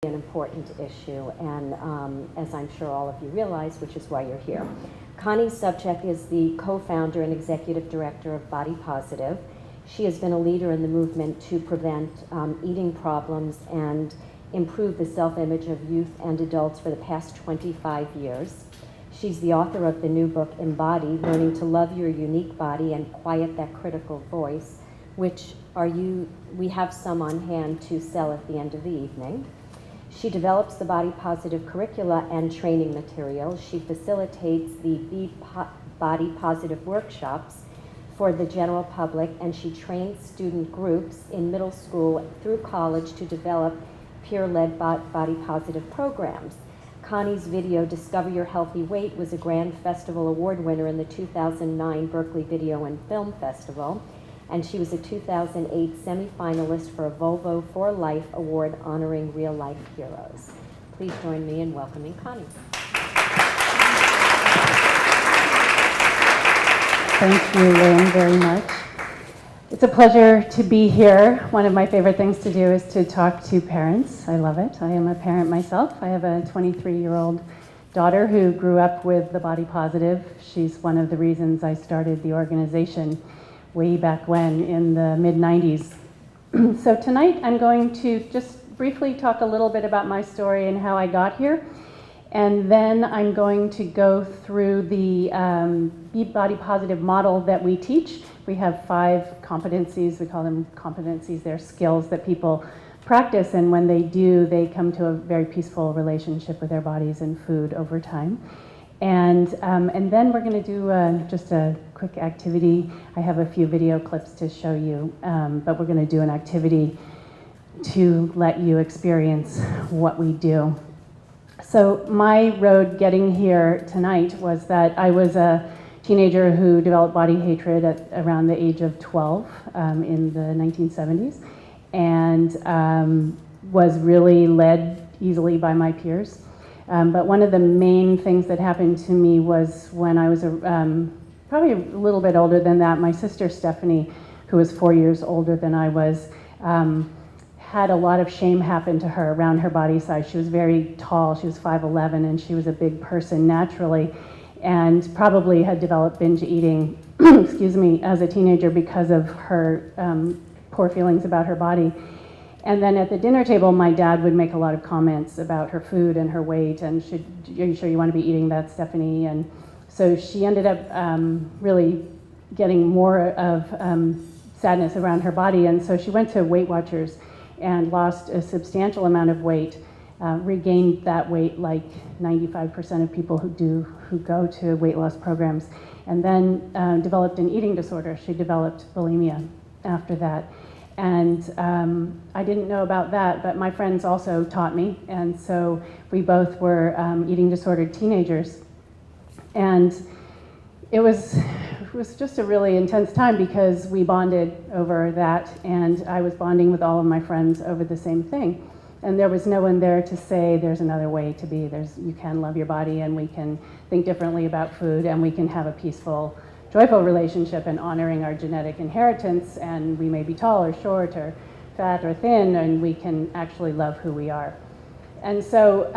an important issue, and as I'm sure all of you realize, which is why you're here. Connie Sobczak is the co-founder and executive director of Body Positive. She has been a leader in the movement to prevent eating problems and improve the self-image of youth and adults for the past 25 years. She's the author of the new book, Embody, Learning to Love Your Unique Body and Quiet That Critical Voice, which we have some on hand to sell at the end of the evening. She develops the body positive curricula and training materials. She facilitates the Body Positive workshops for the general public, and she trains student groups in middle school through college to develop peer-led body positive programs. Connie's video, Discover Your Healthy Weight, was a Grand Festival Award winner in the 2009 Berkeley Video and Film Festival, and she was a 2008 semifinalist for a Volvo for Life Award honoring real-life heroes. Please join me in welcoming Connie. Thank you, Lynn, very much. It's a pleasure to be here. One of my favorite things to do is to talk to parents. I love it. I am a parent myself. I have a 23-year-old daughter who grew up with the Body Positive. She's one of the reasons I started the organization way back when, in the mid-90s. So tonight I'm going to just briefly talk a little bit about my story and how I got here. And then I'm going to go through the Be Body Positive model that we teach. We have 5 competencies. We call them competencies. They're skills that people practice, and when they do, they come to a very peaceful relationship with their bodies and food over time. And then we're going to do just a quick activity. I have a few video clips to show you, but we're going to do an activity to let you experience what we do. So my road getting here tonight was that I was a teenager who developed body hatred at around the age of 12 in the 1970s, and was really led easily by my peers. But one of the main things that happened to me was when I was probably a little bit older than that, my sister Stephanie, who was 4 years older than I was, had a lot of shame happen to her around her body size. She was very tall, she was 5'11", and she was a big person naturally, and probably had developed binge eating, excuse me, as a teenager because of her poor feelings about her body. And then at the dinner table, my dad would make a lot of comments about her food and her weight, and are you sure you want to be eating that, Stephanie? And so she ended up really getting more of sadness around her body, and so she went to Weight Watchers and lost a substantial amount of weight, regained that weight like 95% of people who go to weight loss programs, and then developed an eating disorder. She developed bulimia after that. And I didn't know about that, but my friends also taught me, and so we both were eating disordered teenagers. And it was just a really intense time because we bonded over that, and I was bonding with all of my friends over the same thing. And there was no one there to say there's another way to be. You can love your body, and we can think differently about food, and we can have a peaceful, joyful relationship and honoring our genetic inheritance, and we may be tall or short or fat or thin, and we can actually love who we are. And so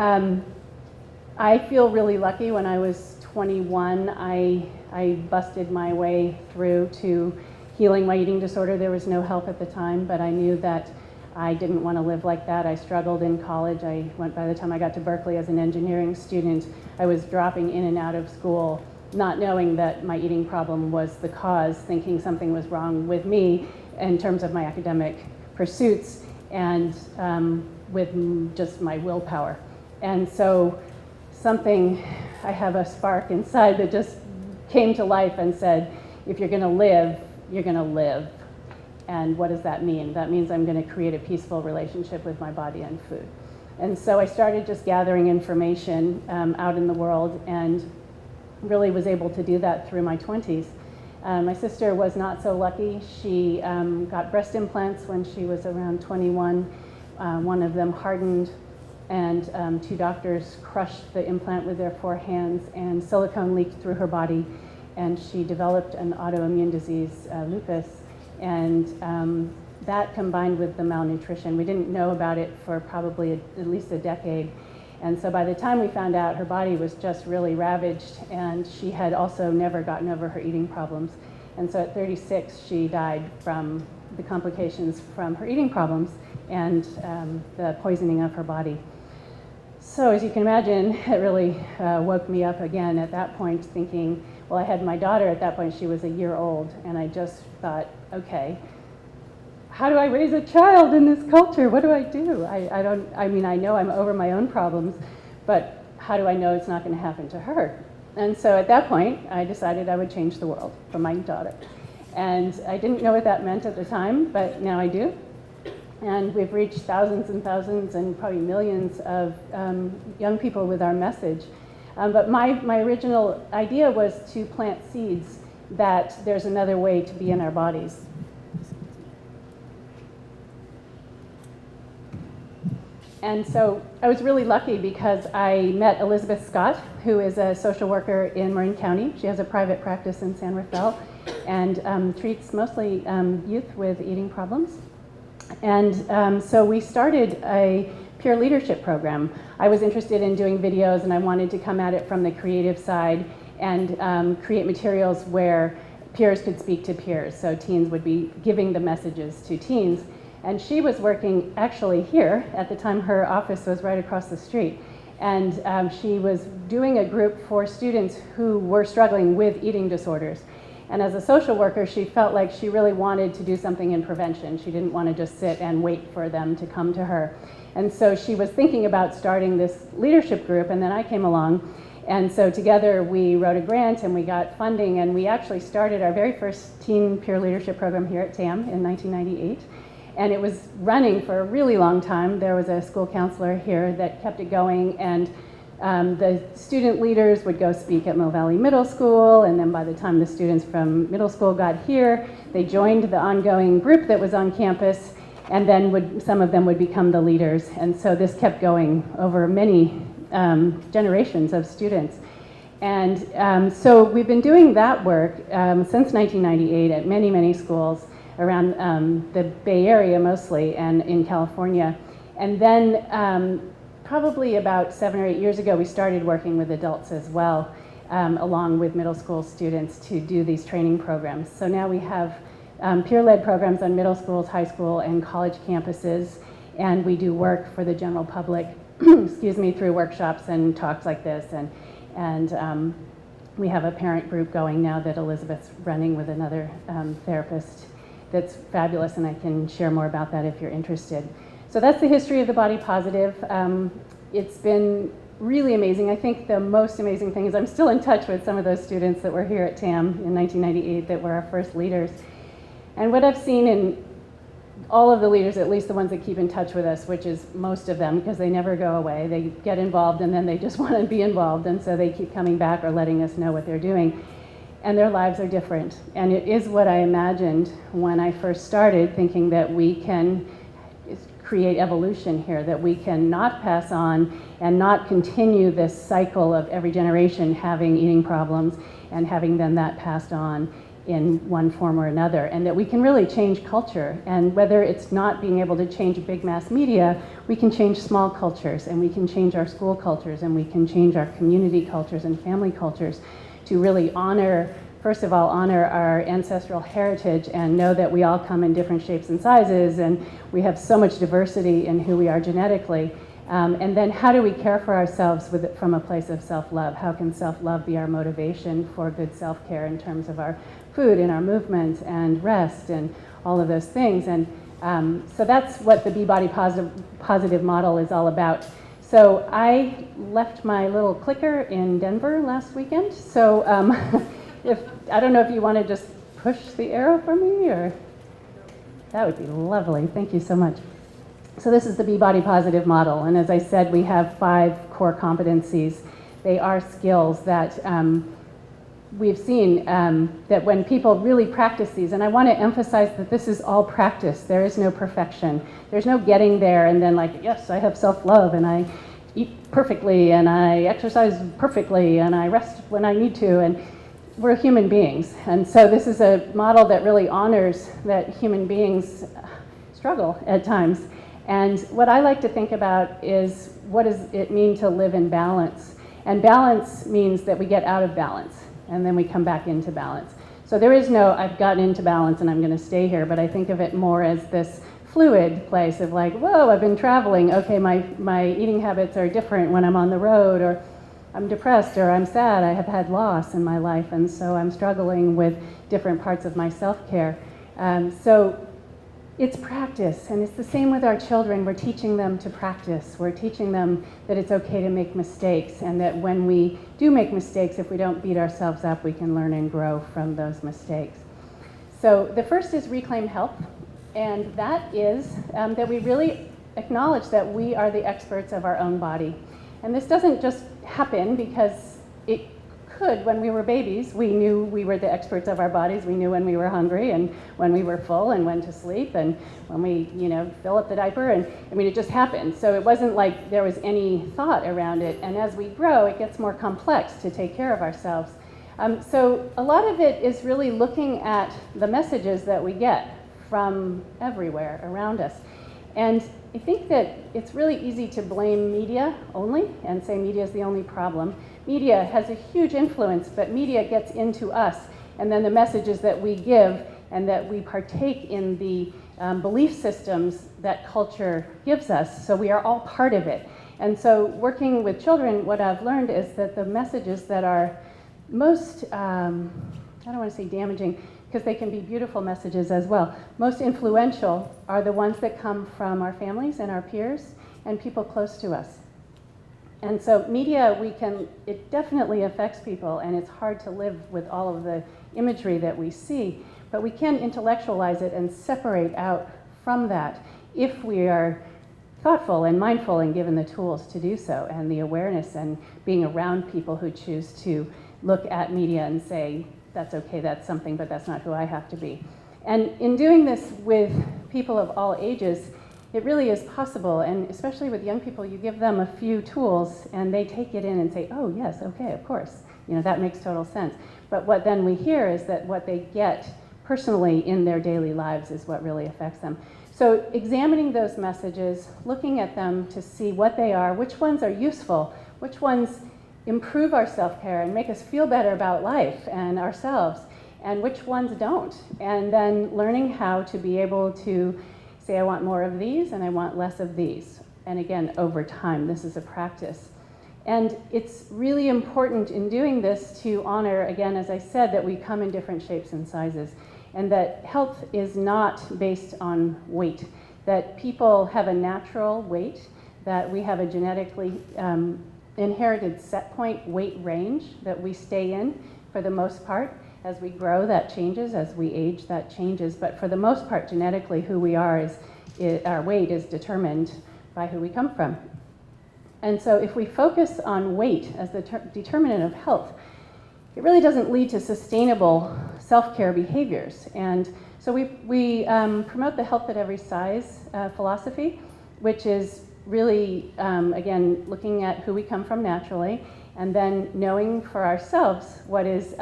I feel really lucky. When I was 21, I busted my way through to healing my eating disorder. There was no help at the time, but I knew that I didn't want to live like that. I struggled in college. By the time I got to Berkeley as an engineering student, I was dropping in and out of school, not knowing that my eating problem was the cause, thinking something was wrong with me in terms of my academic pursuits and with just my willpower. And so I have a spark inside that just came to life and said, if you're going to live, you're going to live. And what does that mean? That means I'm going to create a peaceful relationship with my body and food. And so I started just gathering information out in the world, and really was able to do that through my 20s. My sister was not so lucky. She got breast implants when she was around 21. One of them hardened, and 2 doctors crushed the implant with their 4 hands, and silicone leaked through her body, and she developed an autoimmune disease, lupus, and that combined with the malnutrition, we didn't know about it for probably at least a decade. And so by the time we found out, her body was just really ravaged, and she had also never gotten over her eating problems. And so at 36, she died from the complications from her eating problems and the poisoning of her body. So as you can imagine, it really woke me up again at that point, thinking, well, I had my daughter at that point, she was a year old, and I just thought, okay, how do I raise a child in this culture? What do? I mean, I know I'm over my own problems, but how do I know it's not going to happen to her? And so at that point, I decided I would change the world for my daughter. And I didn't know what that meant at the time, but now I do. And we've reached thousands and thousands and probably millions of young people with our message. But my original idea was to plant seeds that there's another way to be in our bodies. And so I was really lucky because I met Elizabeth Scott, who is a social worker in Marin County. She has a private practice in San Rafael and treats mostly youth with eating problems. And so we started a peer leadership program. I was interested in doing videos, and I wanted to come at it from the creative side and create materials where peers could speak to peers. So teens would be giving the messages to teens. And she was working actually here. At the time, her office was right across the street. And she was doing a group for students who were struggling with eating disorders. And as a social worker, she felt like she really wanted to do something in prevention. She didn't want to just sit and wait for them to come to her. And so she was thinking about starting this leadership group, and then I came along. And so together we wrote a grant and we got funding, and we actually started our very first teen peer leadership program here at TAM in 1998. And it was running for a really long time. There was a school counselor here that kept it going, and the student leaders would go speak at Mill Valley Middle School, and then by the time the students from middle school got here, they joined the ongoing group that was on campus, and then some of them would become the leaders. And so this kept going over many generations of students. And so we've been doing that work since 1998 at many, many schools around the Bay Area mostly, and in California. And then probably about 7 or 8 years ago, we started working with adults as well, along with middle school students to do these training programs. So now we have peer-led programs on middle schools, high school, and college campuses, and we do work for the general public, excuse me, through workshops and talks like this. And we have a parent group going now that Elizabeth's running with another therapist that's fabulous, and I can share more about that if you're interested. So that's the history of the Body Positive. It's been really amazing. I think the most amazing thing is I'm still in touch with some of those students that were here at TAM in 1998 that were our first leaders. And what I've seen in all of the leaders, at least the ones that keep in touch with us, which is most of them, because they never go away, they get involved and then they just want to be involved, and so they keep coming back or letting us know what they're doing. And their lives are different. And it is what I imagined when I first started, thinking that we can create evolution here, that we can not pass on and not continue this cycle of every generation having eating problems and having then that passed on in one form or another, and that we can really change culture. And whether it's not being able to change big mass media, we can change small cultures, and we can change our school cultures, and we can change our community cultures and family cultures to really honor, first of all, honor our ancestral heritage and know that we all come in different shapes and sizes, and we have so much diversity in who we are genetically. And then how do we care for ourselves from a place of self-love? How can self-love be our motivation for good self-care in terms of our food and our movement and rest and all of those things? And so that's what the Be Body Positive model is all about. So I left my little clicker in Denver last weekend. So I don't know if you want to just push the arrow for me, or that would be lovely. Thank you so much. So this is the Be Body Positive model. And as I said, we have 5 core competencies. They are skills that we've seen that when people really practice these, and I want to emphasize that this is all practice. There is no perfection. There's no getting there and then like, yes, I have self-love and I eat perfectly and I exercise perfectly and I rest when I need to, and we're human beings. And so this is a model that really honors that human beings struggle at times. And what I like to think about is, what does it mean to live in balance? And balance means that we get out of balance and then we come back into balance. So there is no, I've gotten into balance and I'm going to stay here, but I think of it more as this fluid place of like, whoa, I've been traveling. Okay, my eating habits are different when I'm on the road, or I'm depressed, or I'm sad. I have had loss in my life, and so I'm struggling with different parts of my self-care. So it's practice, and it's the same with our children. We're teaching them to practice. We're teaching them that it's okay to make mistakes, and that when we do make mistakes, if we don't beat ourselves up, we can learn and grow from those mistakes. So the first is reclaim health, and that is that we really acknowledge that we are the experts of our own body. And this doesn't just happen because it could. When we were babies, we knew we were the experts of our bodies. We knew when we were hungry and when we were full and when to sleep and when we, fill up the diaper. And I mean, it just happened. So it wasn't like there was any thought around it. And as we grow, it gets more complex to take care of ourselves. So a lot of it is really looking at the messages that we get from everywhere around us. And I think that it's really easy to blame media only and say media is the only problem. Media has a huge influence, but media gets into us, and then the messages that we give and that we partake in the belief systems that culture gives us. So we are all part of it. And so working with children, what I've learned is that the messages that are most, I don't want to say damaging, because they can be beautiful messages as well. Most influential are the ones that come from our families and our peers and people close to us. And so media, it definitely affects people, and it's hard to live with all of the imagery that we see, but we can intellectualize it and separate out from that if we are thoughtful and mindful and given the tools to do so, and the awareness and being around people who choose to look at media and say, that's okay, that's something, but that's not who I have to be. And in doing this with people of all ages, it really is possible, and especially with young people, you give them a few tools and they take it in and say, oh yes, okay, of course, that makes total sense. But what then we hear is that what they get personally in their daily lives is what really affects them. So examining those messages, looking at them to see what they are, which ones are useful, which ones improve our self-care and make us feel better about life and ourselves, and which ones don't. And then learning how to be able to say, I want more of these and I want less of these. And again, over time, this is a practice. And it's really important in doing this to honor, again, as I said, that we come in different shapes and sizes, and that health is not based on weight, that people have a natural weight, that we have a genetically inherited set point weight range that we stay in for the most part. As we grow, that changes. As we age, that changes. But for the most part, genetically, who we are our weight is determined by who we come from. And so if we focus on weight as the determinant of health, it really doesn't lead to sustainable self-care behaviors. And so we promote the health at every size philosophy, which is really, again, looking at who we come from naturally, and then knowing for ourselves what is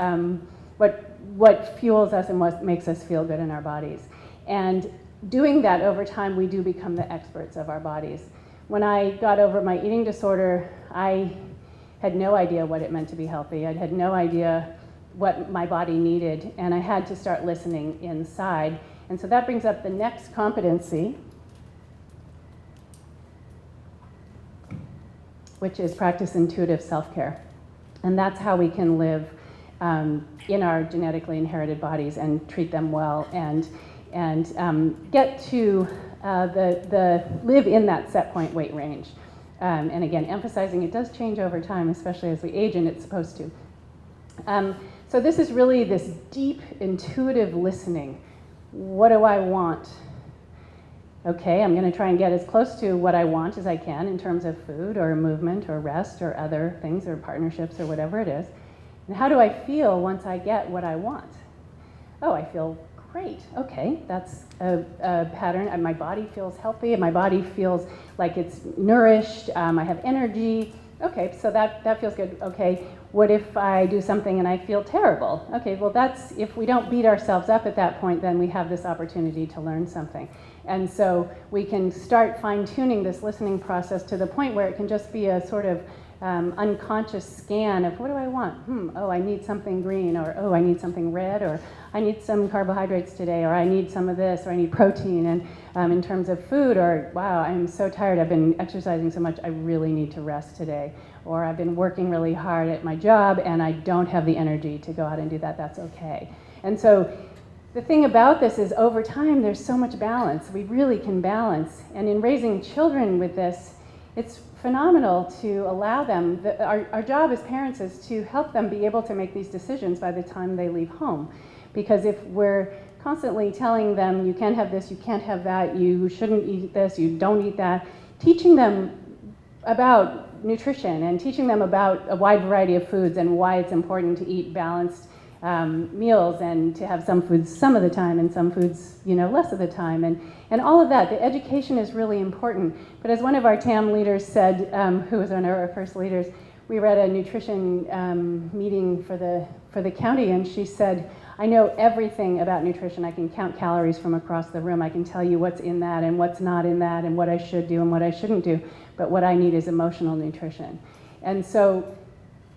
what fuels us and what makes us feel good in our bodies. And doing that over time, we do become the experts of our bodies. When I got over my eating disorder, I had no idea what it meant to be healthy. I had no idea what my body needed, and I had to start listening inside. And so that brings up the next competency, which is practice intuitive self-care. And that's how we can live in our genetically inherited bodies and treat them well and get to live in that set point weight range. And again, emphasizing it does change over time, especially as we age, and it's supposed to. So this is really this deep, intuitive listening. What do I want? Okay, I'm going to try and get as close to what I want as I can in terms of food or movement or rest or other things or partnerships or whatever it is. And how do I feel once I get what I want? Oh, I feel great. Okay, that's a pattern. And my body feels healthy, and my body feels like it's nourished. I have energy. Okay, so that feels good. Okay, what if I do something and I feel terrible? Okay, well that's, if we don't beat ourselves up at that point, then we have this opportunity to learn something. And so we can start fine-tuning this listening process to the point where it can just be a sort of unconscious scan of what do I want? Oh, I need something green, or oh, I need something red, or I need some carbohydrates today, or I need some of this, or I need protein. And in terms of food, or wow, I'm so tired, I've been exercising so much, I really need to rest today. Or I've been working really hard at my job and I don't have the energy to go out and do that, that's okay. And so the thing about this is over time there's so much balance. We really can balance. And in raising children with this, it's phenomenal to allow them, our job as parents is to help them be able to make these decisions by the time they leave home. Because if we're constantly telling them, you can't have this, you can't have that, you shouldn't eat this, you don't eat that, teaching them about nutrition and teaching them about a wide variety of foods and why it's important to eat balanced meals and to have some foods some of the time and some foods, less of the time. And all of that, the education is really important. But as one of our TAM leaders said, who was one of our first leaders, we were at a nutrition meeting for the county, and she said, I know everything about nutrition. I can count calories from across the room. I can tell you what's in that and what's not in that and what I should do and what I shouldn't do. But what I need is emotional nutrition. And so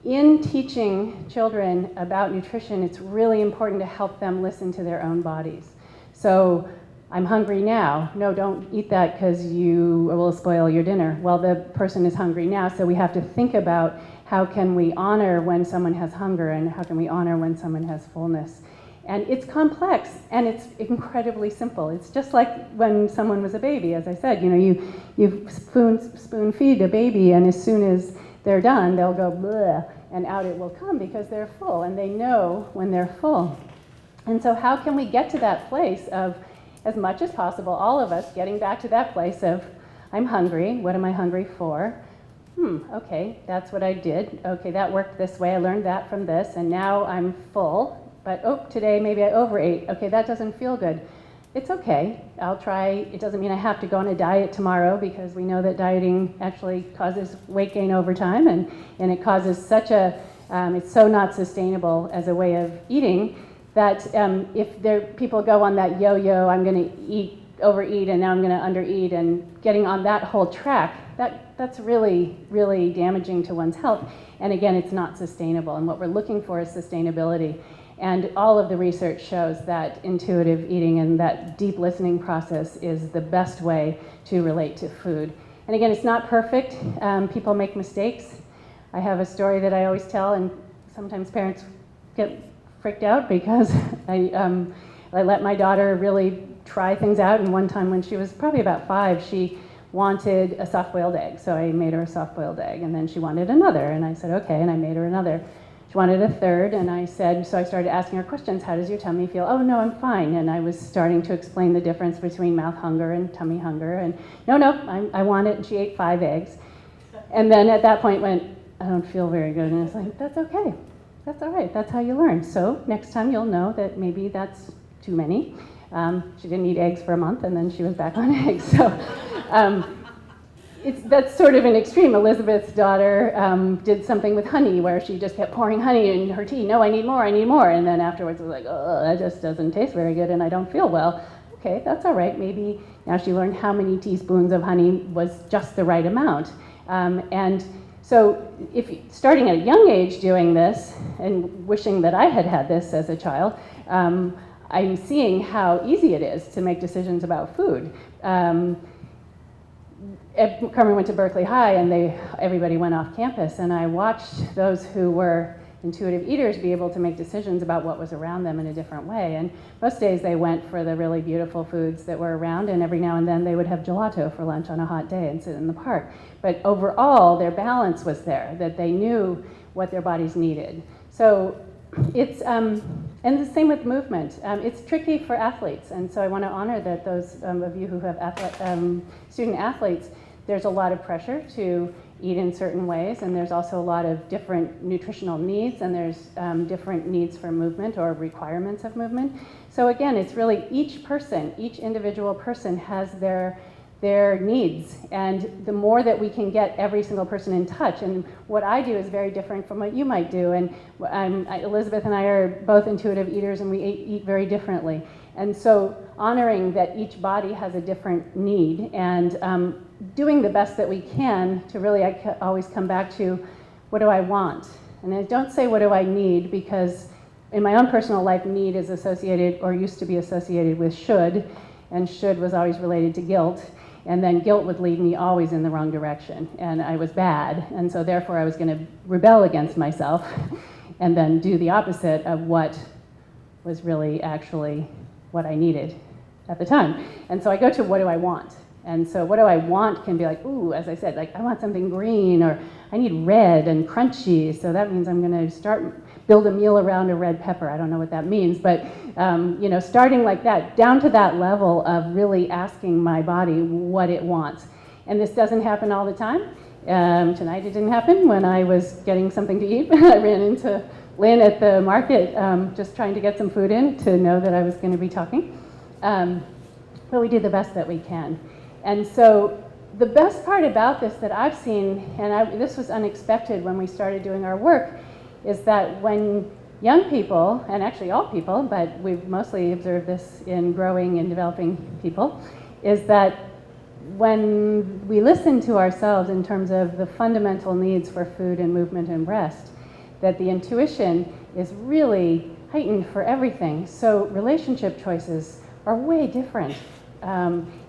in teaching children about nutrition, it's really important to help them listen to their own bodies. So I'm hungry now. No, don't eat that because you will spoil your dinner. Well, the person is hungry now, so we have to think about how can we honor when someone has hunger and how can we honor when someone has fullness. And it's complex and it's incredibly simple. It's just like when someone was a baby, as I said, you spoon feed a baby, and as soon as they're done, they'll go bleh, and out it will come because they're full, and they know when they're full. And so how can we get to that place of, as much as possible, all of us getting back to that place of, I'm hungry, what am I hungry for? Okay, that's what I did. Okay, that worked this way, I learned that from this, and now I'm full. But oh, today maybe I overate. Okay, that doesn't feel good. It's okay, I'll try. It doesn't mean I have to go on a diet tomorrow, because we know that dieting actually causes weight gain over time, and it causes such it's so not sustainable as a way of eating that if people go on that yo-yo, I'm gonna overeat, and now I'm gonna undereat, and getting on that whole track, that's really, really damaging to one's health. And again, it's not sustainable, and what we're looking for is sustainability. And all of the research shows that intuitive eating and that deep listening process is the best way to relate to food. And again, it's not perfect. People make mistakes. I have a story that I always tell, and sometimes parents get freaked out because I let my daughter really try things out. And one time when she was probably about 5, she wanted a soft-boiled egg. So I made her a soft-boiled egg, and then she wanted another. And I said, okay, and I made her another. She wanted a third, and I started asking her questions. How does your tummy feel? Oh, no, I'm fine. And I was starting to explain the difference between mouth hunger and tummy hunger. And no, I want it. And she ate 5 eggs. And then at that point went, I don't feel very good. And I was like, that's okay. That's all right. That's how you learn. So next time you'll know that maybe that's too many. She didn't eat eggs for a month, and then she was back on eggs. So that's sort of an extreme. Elizabeth's daughter did something with honey where she just kept pouring honey in her tea. No, I need more. And then afterwards was like, oh, that just doesn't taste very good and I don't feel well. Okay, that's all right. Maybe now she learned how many teaspoons of honey was just the right amount. And so if starting at a young age doing this and wishing that I had had this as a child, I'm seeing how easy it is to make decisions about food. Carmen went to Berkeley High, and everybody went off campus, and I watched those who were intuitive eaters be able to make decisions about what was around them in a different way. And most days they went for the really beautiful foods that were around, and every now and then they would have gelato for lunch on a hot day and sit in the park. But overall, their balance was there, that they knew what their bodies needed. So it's, and the same with movement. It's tricky for athletes, and so I want to honor that those of you who have student athletes, there's a lot of pressure to eat in certain ways, and there's also a lot of different nutritional needs, and there's different needs for movement or requirements of movement. So again, it's really each individual person has their their needs. And the more that we can get every single person in touch, and what I do is very different from what you might do. And Elizabeth and I are both intuitive eaters, and we eat very differently. And so honoring that each body has a different need, and doing the best that we can to really, I always come back to, what do I want? And I don't say what do I need, because in my own personal life, need is associated, or used to be associated with should, and should was always related to guilt. And then guilt would lead me always in the wrong direction, and I was bad. And so therefore I was going to rebel against myself and then do the opposite of what was really actually what I needed at the time. And so I go to, what do I want? And so what do I want can be like, ooh, as I said, like I want something green, or I need red and crunchy. So that means I'm going to build a meal around a red pepper. I don't know what that means, but starting like that, down to that level of really asking my body what it wants. And this doesn't happen all the time. Tonight it didn't happen when I was getting something to eat. I ran into Lynn at the market just trying to get some food in to know that I was going to be talking. But we do the best that we can. And so the best part about this that I've seen, and this was unexpected when we started doing our work, is that when young people, and actually all people, but we've mostly observed this in growing and developing people, is that when we listen to ourselves in terms of the fundamental needs for food and movement and rest, that the intuition is really heightened for everything. So relationship choices are way different.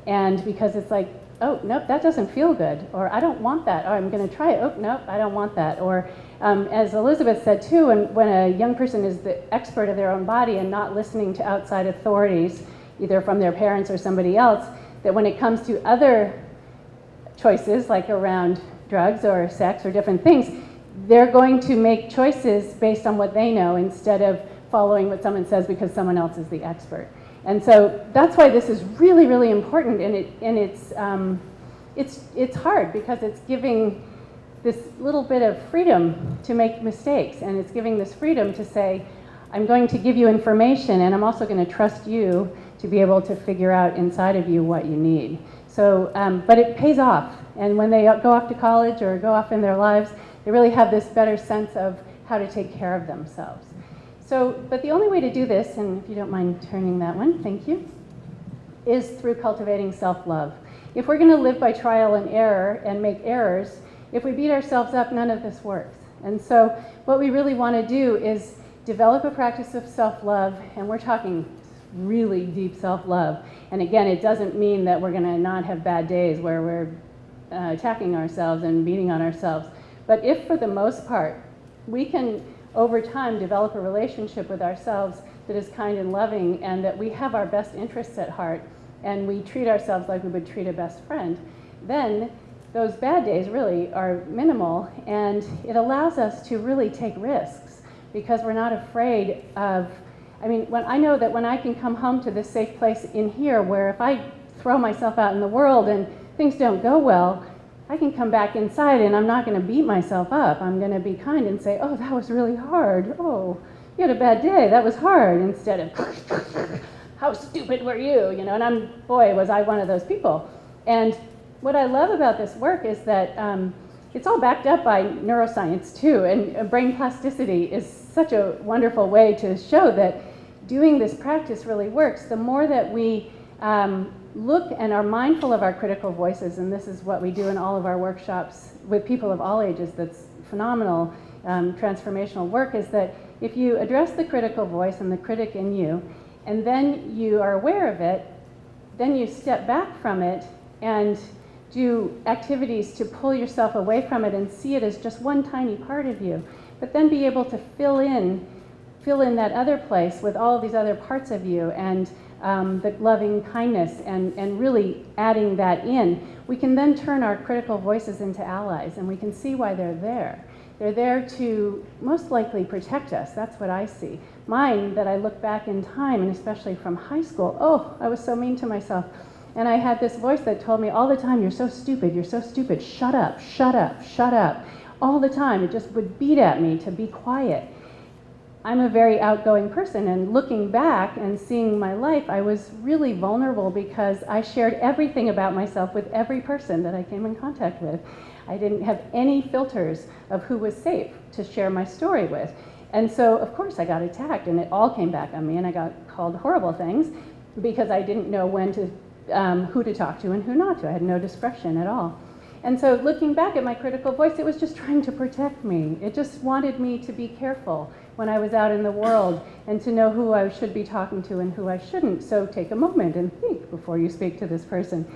And because it's like, oh, nope, that doesn't feel good, or I don't want that, or I'm going to try it, oh, nope, I don't want that. Or as Elizabeth said too, when a young person is the expert of their own body and not listening to outside authorities, either from their parents or somebody else, that when it comes to other choices, like around drugs or sex or different things, they're going to make choices based on what they know instead of following what someone says because someone else is the expert. And so that's why this is really, really important, and it's hard because it's giving this little bit of freedom to make mistakes, and it's giving this freedom to say, I'm going to give you information, and I'm also going to trust you to be able to figure out inside of you what you need. So, but it pays off, and when they go off to college or go off in their lives, they really have this better sense of how to take care of themselves. So, but the only way to do this, and if you don't mind turning that one, thank you, is through cultivating self-love. If we're going to live by trial and error and make errors, if we beat ourselves up, none of this works. And so what we really want to do is develop a practice of self-love, and we're talking really deep self-love. And again, it doesn't mean that we're going to not have bad days where we're attacking ourselves and beating on ourselves. But if, for the most part, we can over time develop a relationship with ourselves that is kind and loving, and that we have our best interests at heart, and we treat ourselves like we would treat a best friend, then those bad days really are minimal, and it allows us to really take risks because we're not afraid of, when I know that when I can come home to this safe place in here where if I throw myself out in the world and things don't go well, I can come back inside and I'm not going to beat myself up. I'm going to be kind and say, oh, that was really hard. Oh, you had a bad day. That was hard. Instead of, how stupid were you? And boy, was I one of those people. And what I love about this work is that it's all backed up by neuroscience too. And brain plasticity is such a wonderful way to show that doing this practice really works. The more that we look and are mindful of our critical voices, and this is what we do in all of our workshops with people of all ages, that's phenomenal transformational work, is that if you address the critical voice and the critic in you, and then you are aware of it, then you step back from it and do activities to pull yourself away from it and see it as just one tiny part of you, but then be able to fill in that other place with all of these other parts of you, and the loving kindness, and really adding that in, we can then turn our critical voices into allies, and we can see why they're there. They're there to most likely protect us. That's what I see. Mine, that I look back in time, and especially from high school, oh, I was so mean to myself. And I had this voice that told me all the time, you're so stupid, shut up, shut up, shut up. All the time, it just would beat at me to be quiet. I'm a very outgoing person, and looking back and seeing my life, I was really vulnerable because I shared everything about myself with every person that I came in contact with. I didn't have any filters of who was safe to share my story with. And so, of course, I got attacked, and it all came back on me, and I got called horrible things because I didn't know when to, who to talk to and who not to. I had no discretion at all. And so looking back at my critical voice, it was just trying to protect me. It just wanted me to be careful when I was out in the world and to know who I should be talking to and who I shouldn't. So take a moment and think before you speak to this person.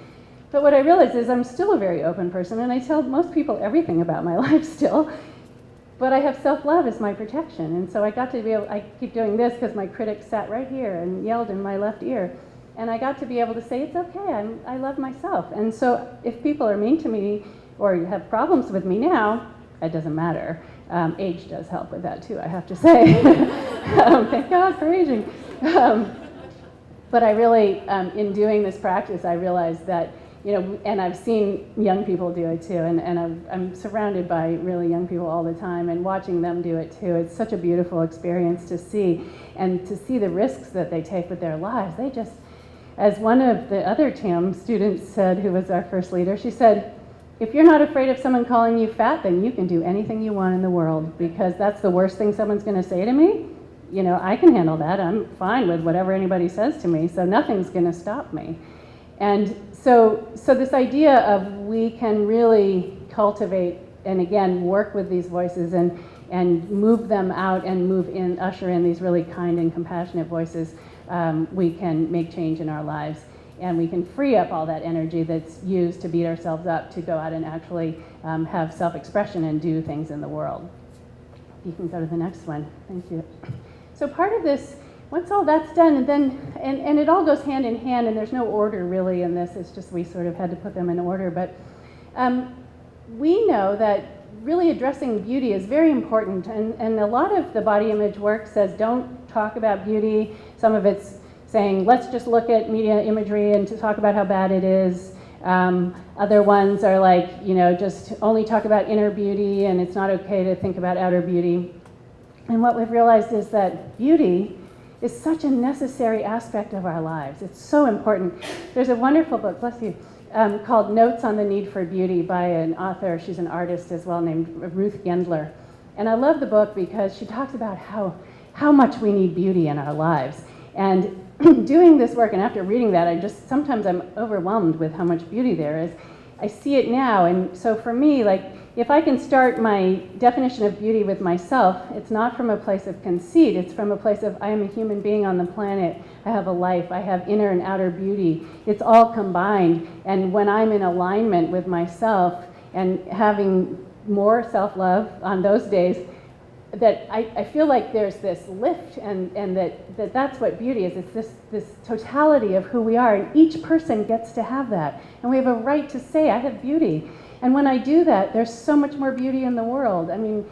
But what I realized is I'm still a very open person, and I tell most people everything about my life still. But I have self-love as my protection. And so I got to be able, I keep doing this because my critic sat right here and yelled in my left ear. And I got to be able to say, it's okay, I love myself. And so if people are mean to me or have problems with me now, it doesn't matter. Age does help with that too, I have to say. Thank God for aging. But I really, in doing this practice, I realized that, and I've seen young people do it too, and I'm surrounded by really young people all the time, and watching them do it too. It's such a beautiful experience to see, and to see the risks that they take with their lives. They just, as one of the other TAM students said, who was our first leader, she said, if you're not afraid of someone calling you fat, then you can do anything you want in the world, because that's the worst thing someone's going to say to me. I can handle that. I'm fine with whatever anybody says to me, so nothing's going to stop me. And so this idea of we can really cultivate and again work with these voices and move them out and usher in these really kind and compassionate voices, we can make change in our lives. And we can free up all that energy that's used to beat ourselves up to go out and actually have self-expression and do things in the world. You can go to the next one. Thank you. So part of this, once all that's done, and it all goes hand in hand, and there's no order really in this, it's just we sort of had to put them in order, but we know that really addressing beauty is very important, and a lot of the body image work says don't talk about beauty. Some of it's saying let's just look at media imagery and to talk about how bad it is. Other ones are like, just only talk about inner beauty, and it's not okay to think about outer beauty. And what we've realized is that beauty is such a necessary aspect of our lives. It's so important. There's a wonderful book, bless you, called Notes on the Need for Beauty by an author, she's an artist as well, named Ruth Gendler. And I love the book because she talks about how much we need beauty in our lives. And doing this work, and after reading that, sometimes I'm overwhelmed with how much beauty there is. I see it now, and so for me, if I can start my definition of beauty with myself, it's not from a place of conceit, it's from a place of I am a human being on the planet, I have a life, I have inner and outer beauty. It's all combined, and when I'm in alignment with myself and having more self-love on those days, that I feel like there's this lift, and that's what beauty is. It's this totality of who we are, and each person gets to have that. And we have a right to say, I have beauty. And when I do that, there's so much more beauty in the world. I mean,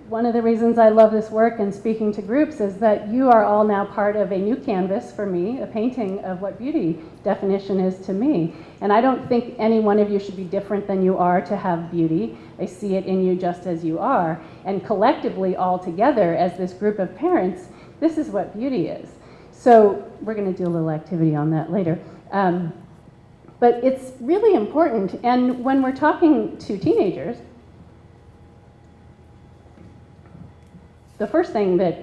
one of the reasons I love this work and speaking to groups is that you are all now part of a new canvas for me, a painting of what beauty definition is to me. And I don't think any one of you should be different than you are to have beauty. I see it in you just as you are. And collectively, all together, as this group of parents, this is what beauty is. So we're going to do a little activity on that later. But it's really important. And when we're talking to teenagers, the first thing that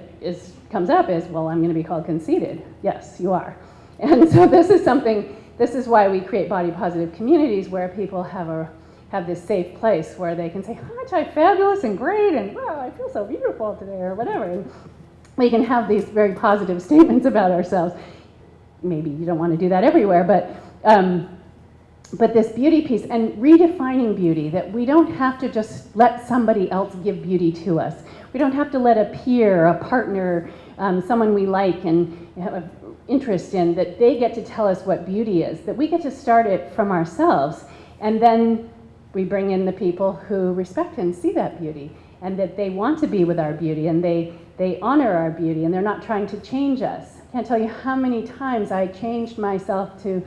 comes up is, well, I'm going to be called conceited. Yes, you are. And so this is why we create body positive communities where people have this safe place where they can say, aren't I fabulous and great, and wow, I feel so beautiful today, or whatever. And we can have these very positive statements about ourselves. Maybe you don't want to do that everywhere, but this beauty piece and redefining beauty, that we don't have to just let somebody else give beauty to us. We don't have to let a peer, a partner, someone we like and have an interest in, that they get to tell us what beauty is, that we get to start it from ourselves, and then we bring in the people who respect and see that beauty, and that they want to be with our beauty, and they honor our beauty, and they're not trying to change us. I can't tell you how many times I changed myself to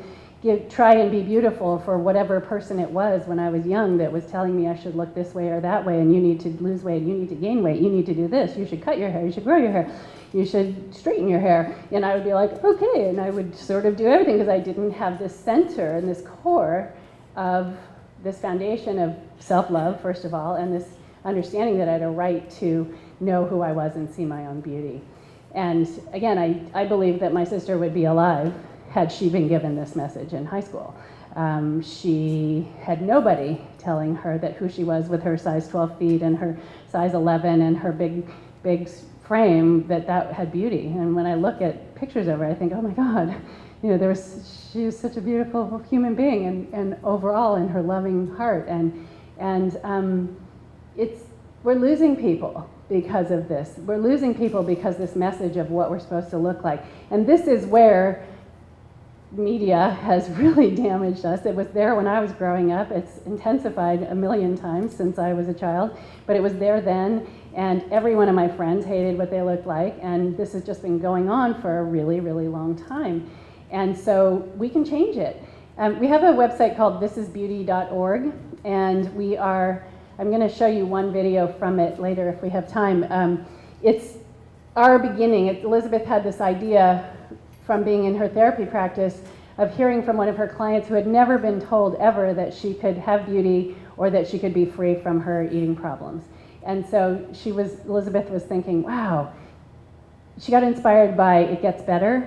try and be beautiful for whatever person it was when I was young that was telling me I should look this way or that way, and you need to lose weight, you need to gain weight, you need to do this, you should cut your hair, you should grow your hair, you should straighten your hair. And I would be like, okay, and I would sort of do everything because I didn't have this center and this core of this foundation of self-love, first of all, and this understanding that I had a right to know who I was and see my own beauty. And again, I believe that my sister would be alive had she been given this message in high school. She had nobody telling her that who she was with her size 12 feet and her size 11 and her big frame, that had beauty. And when I look at pictures of her, I think, oh my God, you know, she was such a beautiful human being, and overall in her loving heart. We're losing people because of this. We're losing people because this message of what we're supposed to look like. And this is where media has really damaged us. It was there when I was growing up. It's intensified a million times since I was a child, but it was there then, and every one of my friends hated what they looked like, and this has just been going on for a really, really long time. And so we can change it. We have a website called thisisbeauty.org, and I'm going to show you one video from it later if we have time. It's our beginning. Elizabeth had this idea from being in her therapy practice of hearing from one of her clients who had never been told ever that she could have beauty or that she could be free from her eating problems. And so Elizabeth was thinking, wow. She got inspired by It Gets Better,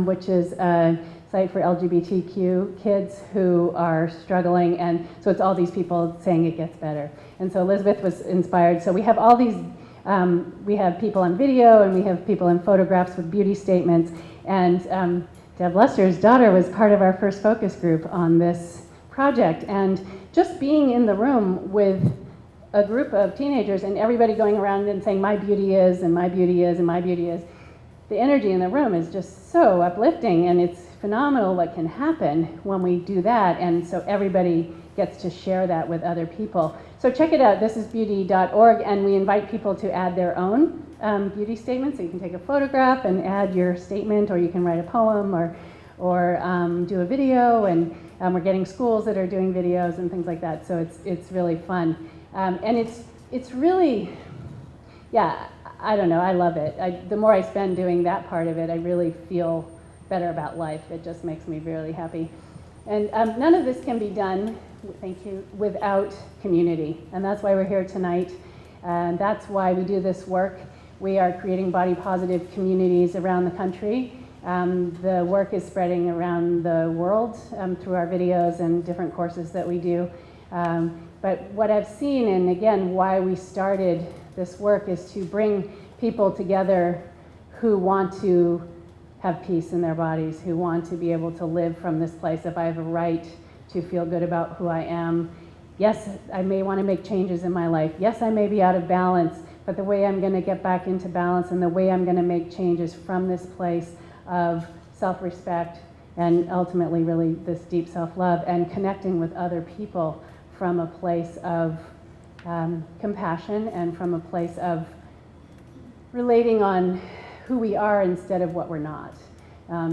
which is a site for LGBTQ kids who are struggling, and so it's all these people saying it gets better. And so Elizabeth was inspired. So we have all these, we have people on video and we have people in photographs with beauty statements. And Deb Lester's daughter was part of our first focus group on this project. And just being in the room with a group of teenagers and everybody going around and saying, my beauty is, and my beauty is, and my beauty is, the energy in the room is just so uplifting, and it's phenomenal what can happen when we do that. And so everybody gets to share that with other people. So check it out, thisisbeauty.org, and we invite people to add their own beauty statements. So you can take a photograph and add your statement, or you can write a poem, or do a video, and we're getting schools that are doing videos and things like that. So it's really fun, and it's really, yeah, I don't know, I love it. The more I spend doing that part of it, I really feel better about life. It just makes me really happy. And none of this can be done, thank you, without community. And that's why we're here tonight. And that's why we do this work. We are creating body positive communities around the country. The work is spreading around the world through our videos and different courses that we do. But what I've seen, and again, why we started this work, is to bring people together who want to have peace in their bodies, who want to be able to live from this place of I have a right to feel good about who I am. Yes, I may want to make changes in my life. Yes, I may be out of balance, but the way I'm going to get back into balance and the way I'm going to make changes from this place of self-respect and ultimately really this deep self-love and connecting with other people from a place of compassion and from a place of relating on who we are instead of what we're not.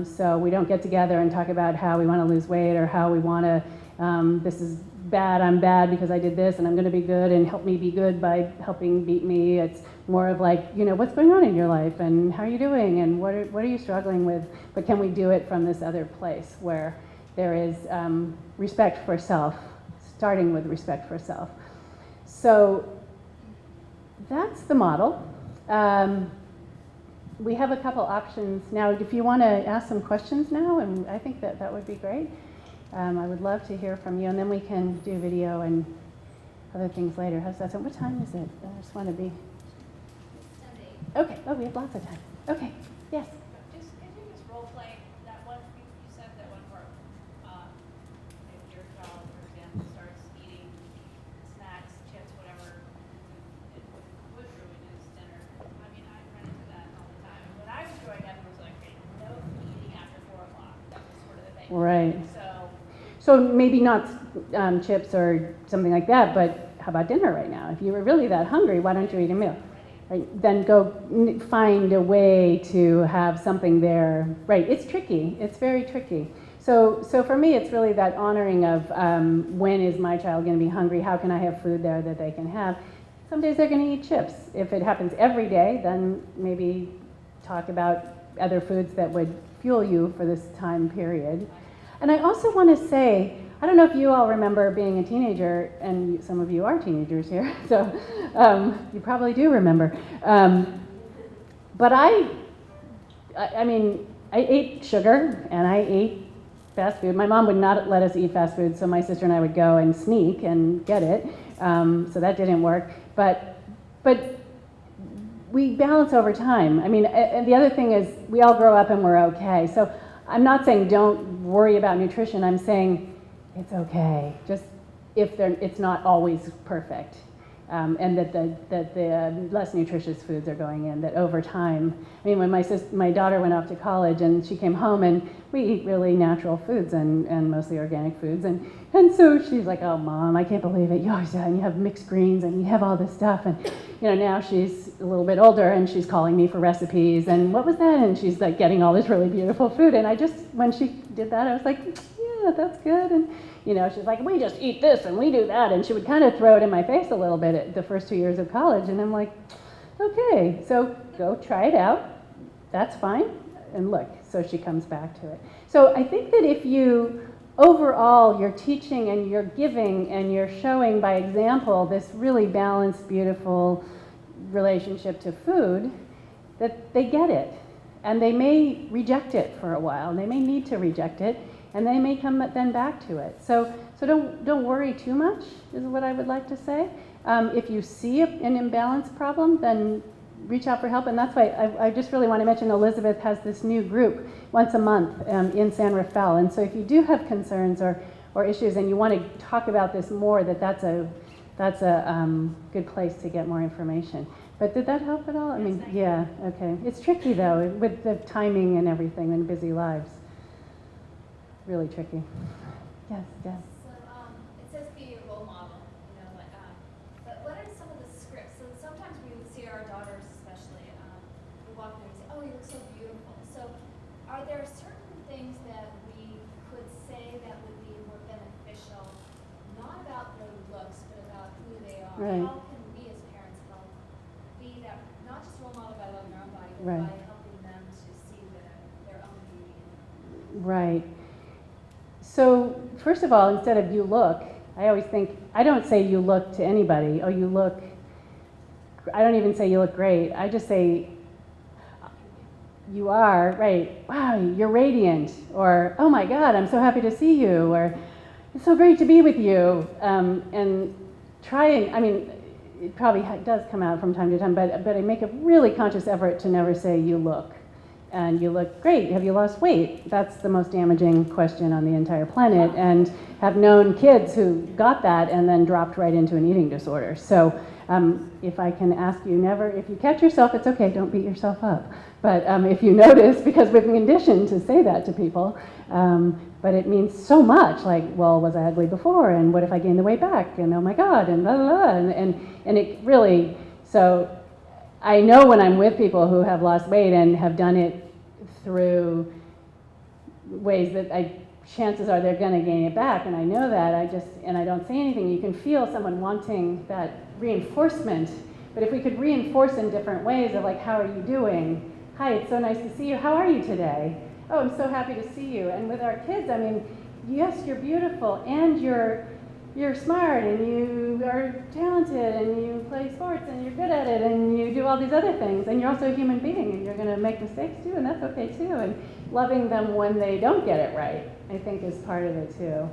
So we don't get together and talk about how we want to lose weight or how we want to, this is bad, I'm bad because I did this and I'm going to be good and help me be good by helping beat me. It's more of like, you know, what's going on in your life and how are you doing and what are you struggling with? But can we do it from this other place where there is respect for self, starting with respect for self. So that's the model. We have a couple options now. If you want to ask some questions now, and I think that would be great. I would love to hear from you, and then we can do video and other things later. How's that sound? What time is it? I just want to be... Okay. Oh, we have lots of time. Okay. Yes? Could you just role play that one? You said that one part. If your child, for example, starts eating snacks, chips, whatever, it would ruin his dinner. I mean, I run into that all the time. When I was growing up, it was like, okay, no eating after 4 o'clock. That was sort of the thing. Right. So maybe not chips or something like that, but how about dinner right now? If you were really that hungry, why don't you eat a meal? Right? Then go find a way to have something there. Right, it's tricky. It's very tricky. So for me, it's really that honoring of when is my child going to be hungry? How can I have food there that they can have? Some days they're going to eat chips. If it happens every day, then maybe talk about other foods that would fuel you for this time period. And I also want to say, I don't know if you all remember being a teenager, and some of you are teenagers here, so you probably do remember. But I mean, I ate sugar and I ate fast food. My mom would not let us eat fast food, so my sister and I would go and sneak and get it. So that didn't work. But we balance over time. I mean, and the other thing is we all grow up and we're okay. So I'm not saying don't worry about nutrition. I'm saying it's okay. Just it's not always perfect. And that the less nutritious foods are going in, that over time, I mean, when my daughter went off to college and she came home and we eat really natural foods and mostly organic foods. And so she's like, oh, Mom, I can't believe it. You always and you have mixed greens and you have all this stuff. And, you know, now she's a little bit older and she's calling me for recipes. And what was that? And she's like getting all this really beautiful food. And when she did that, I was like, yeah, that's good. And, you know, she's like, we just eat this and we do that. And she would kind of throw it in my face a little bit at the first 2 years of college. And I'm like, okay, so go try it out. That's fine. And look, so she comes back to it. So I think that if you, overall, you're teaching and you're giving and you're showing by example this really balanced, beautiful relationship to food, that they get it. And they may reject it for a while. And they may need to reject it. And they may come then back to it. So don't worry too much, is what I would like to say. If you see an imbalance problem, then reach out for help. And that's why I just really want to mention Elizabeth has this new group once a month in San Rafael. And so if you do have concerns or issues and you want to talk about this more, that's a good place to get more information. But did that help at all? I mean, yeah, okay. It's tricky though, with the timing and everything and busy lives. Really tricky. Yes, yes. So it says be a role model, you know, like, but what are some of the scripts? So sometimes we would see our daughters, especially, we walk through and say, oh, you look so beautiful. So are there certain things that we could say that would be more beneficial, not about their looks, but about who they are? Right. How can we as parents help be that, not just role model by loving our own body, but Right. by helping them to see their own beauty? Right. So first of all, instead of you look, I always think, I don't say you look to anybody. Oh, you look, I don't even say you look great. I just say you are, right, wow, you're radiant. Or, oh my God, I'm so happy to see you. Or, it's so great to be with you. And try and, I mean, it probably does come out from time to time, but I make a really conscious effort to never say you look. And you look great, have you lost weight? That's the most damaging question on the entire planet, and have known kids who got that and then dropped right into an eating disorder. So if I can ask you never, if you catch yourself, it's okay, don't beat yourself up. But if you notice, because we've been conditioned to say that to people, but it means so much, like, well, was I ugly before? And what if I gain the weight back? And oh my God, and blah, blah, blah. And it really, so I know when I'm with people who have lost weight and have done it through ways that chances are they're going to gain it back, and I know that, and I don't say anything. You can feel someone wanting that reinforcement, but if we could reinforce in different ways of like, how are you doing? Hi, it's so nice to see you. How are you today? Oh, I'm so happy to see you. And with our kids, I mean, yes, you're beautiful, and you're smart, and you are talented, and you play sports, and you're good at it, and you do all these other things, and you're also a human being, and you're going to make mistakes too, and that's okay too. And loving them when they don't get it right, I think, is part of it too.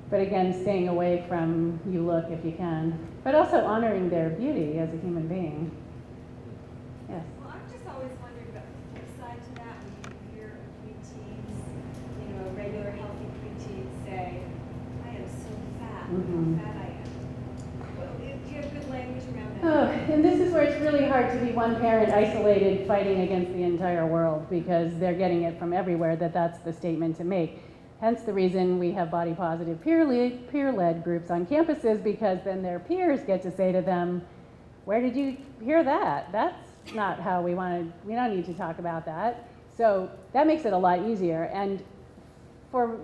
But again, staying away from you look if you can, but also honoring their beauty as a human being. Yes. Well, I've just always wondered about the flip side to that. When you hear preteens, you know, regular healthy preteens say, I am so fat, Mhm. how fat I am. Well, do you have good language around that? Oh, and this is where it's really hard to be one parent isolated fighting against the entire world, because they're getting it from everywhere that that's the statement to make. Hence the reason we have body positive peer-led groups on campuses, because then their peers get to say to them, where did you hear that? That's not how we don't need to talk about that. So that makes it a lot easier. And for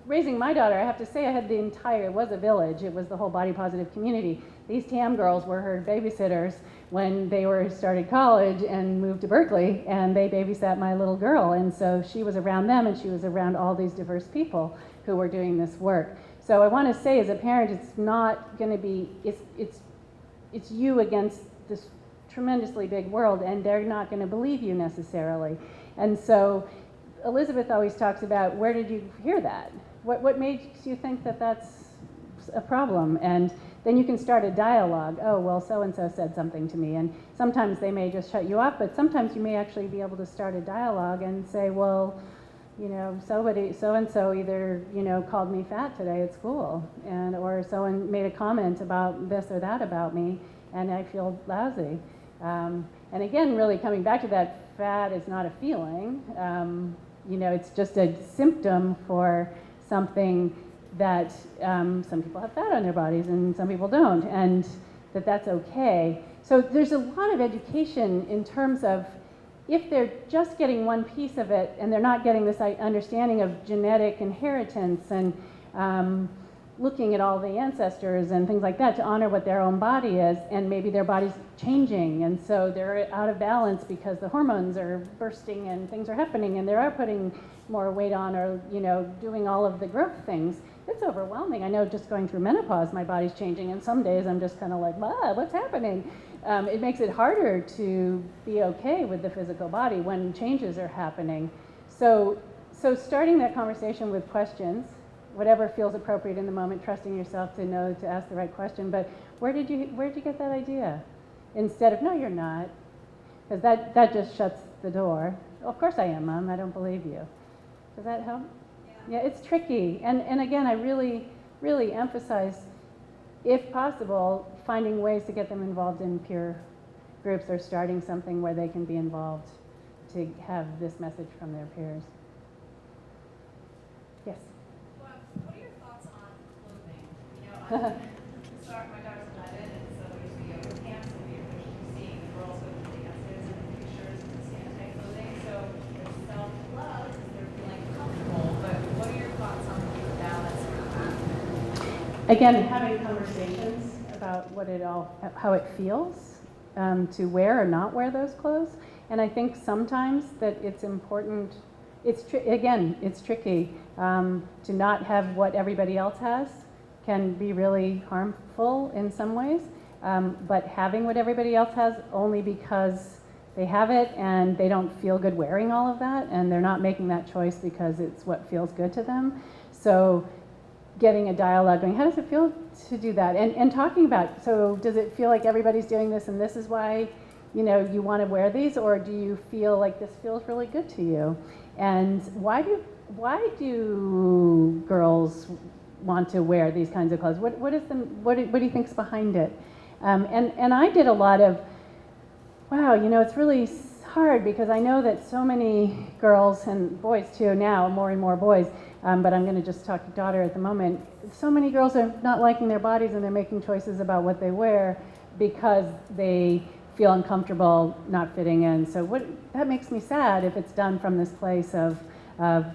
raising my daughter, I have to say I had it was a village, it was the whole body positive community. These TAM girls were her babysitters when they started college and moved to Berkeley, and they babysat my little girl, and so she was around them and she was around all these diverse people who were doing this work. So I want to say as a parent, it's not going to be, it's you against this tremendously big world, and they're not going to believe you necessarily. And so Elizabeth always talks about, where did you hear that? What makes you think that that's a problem? And then you can start a dialogue. Oh, well, so-and-so said something to me. And sometimes they may just shut you up, but sometimes you may actually be able to start a dialogue and say, well, you know, so-and-so either, you know, called me fat today at school, or someone made a comment about this or that about me, and I feel lousy. And again, really coming back to that, fat is not a feeling. You know, it's just a symptom for something that some people have fat on their bodies and some people don't, and that's okay. So there's a lot of education in terms of, if they're just getting one piece of it and they're not getting this understanding of genetic inheritance and looking at all the ancestors and things like that to honor what their own body is, and maybe their body's changing and so they're out of balance because the hormones are bursting and things are happening and they are putting more weight on, or, you know, doing all of the growth things. It's overwhelming. I know just going through menopause, my body's changing, and some days I'm just kind of like, what's happening? It makes it harder to be okay with the physical body when changes are happening. So starting that conversation with questions, whatever feels appropriate in the moment, trusting yourself to know to ask the right question. But where'd you get that idea? Instead of, no, you're not, because that just shuts the door. Of course I am, Mom. I don't believe you. Does that help? Yeah, it's tricky. And again, I really, really emphasize, if possible, finding ways to get them involved in peer groups or starting something where they can be involved to have this message from their peers. Yes? Well, what are your thoughts on clothing? You know, my daughter's 11, and so there's the yoga camps, and we're seeing girls with dances and pictures and skin-tight clothing. So there's self-love, they're feeling comfortable, but what are your thoughts on the balance around that? Again, having conversations about how it feels to wear or not wear those clothes. And I think sometimes that it's important, it's tricky to not have what everybody else has can be really harmful in some ways. But having what everybody else has only because they have it and they don't feel good wearing all of that, and they're not making that choice because it's what feels good to them. So getting a dialogue going, how does it feel to do that? And talking about, so does it feel like everybody's doing this and this is why, you know, you want to wear these, or do you feel like this feels really good to you? And why do girls want to wear these kinds of clothes? What do you think's behind it? And I did a lot of, wow, you know, it's really hard because I know that so many girls, and boys too now, more and more boys, but I'm going to just talk to daughter at the moment. So many girls are not liking their bodies and they're making choices about what they wear because they feel uncomfortable not fitting in. So that makes me sad if it's done from this place of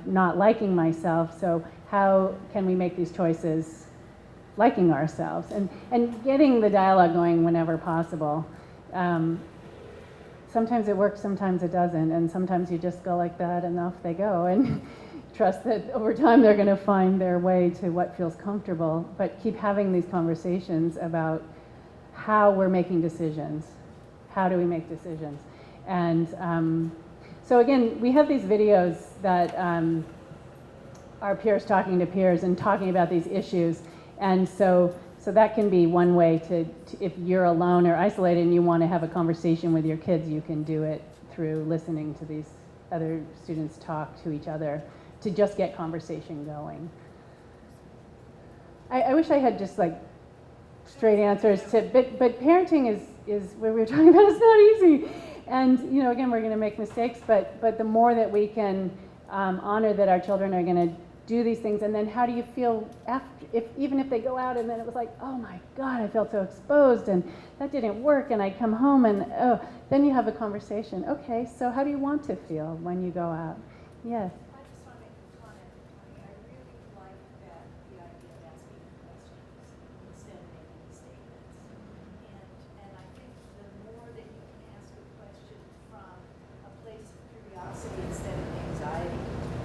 not liking myself. So how can we make these choices liking ourselves? And getting the dialogue going whenever possible. Sometimes it works, sometimes it doesn't, and sometimes you just go like that and off they go, and trust that over time they're going to find their way to what feels comfortable, but keep having these conversations about how we're making decisions. How do we make decisions? And so again, we have these videos that are peers talking to peers and talking about these issues, and so that can be one way to, if you're alone or isolated and you want to have a conversation with your kids, you can do it through listening to these other students talk to each other to just get conversation going. I wish I had just like straight answers to, but parenting is what we were talking about, it's not easy. And you know, again, we're going to make mistakes, but the more that we can honor that our children are going to do these things, and then how do you feel after, even if they go out and then it was like, oh my God, I felt so exposed and that didn't work, and I come home and then you have a conversation. Okay, so how do you want to feel when you go out? Yes. I just want to make a comment. I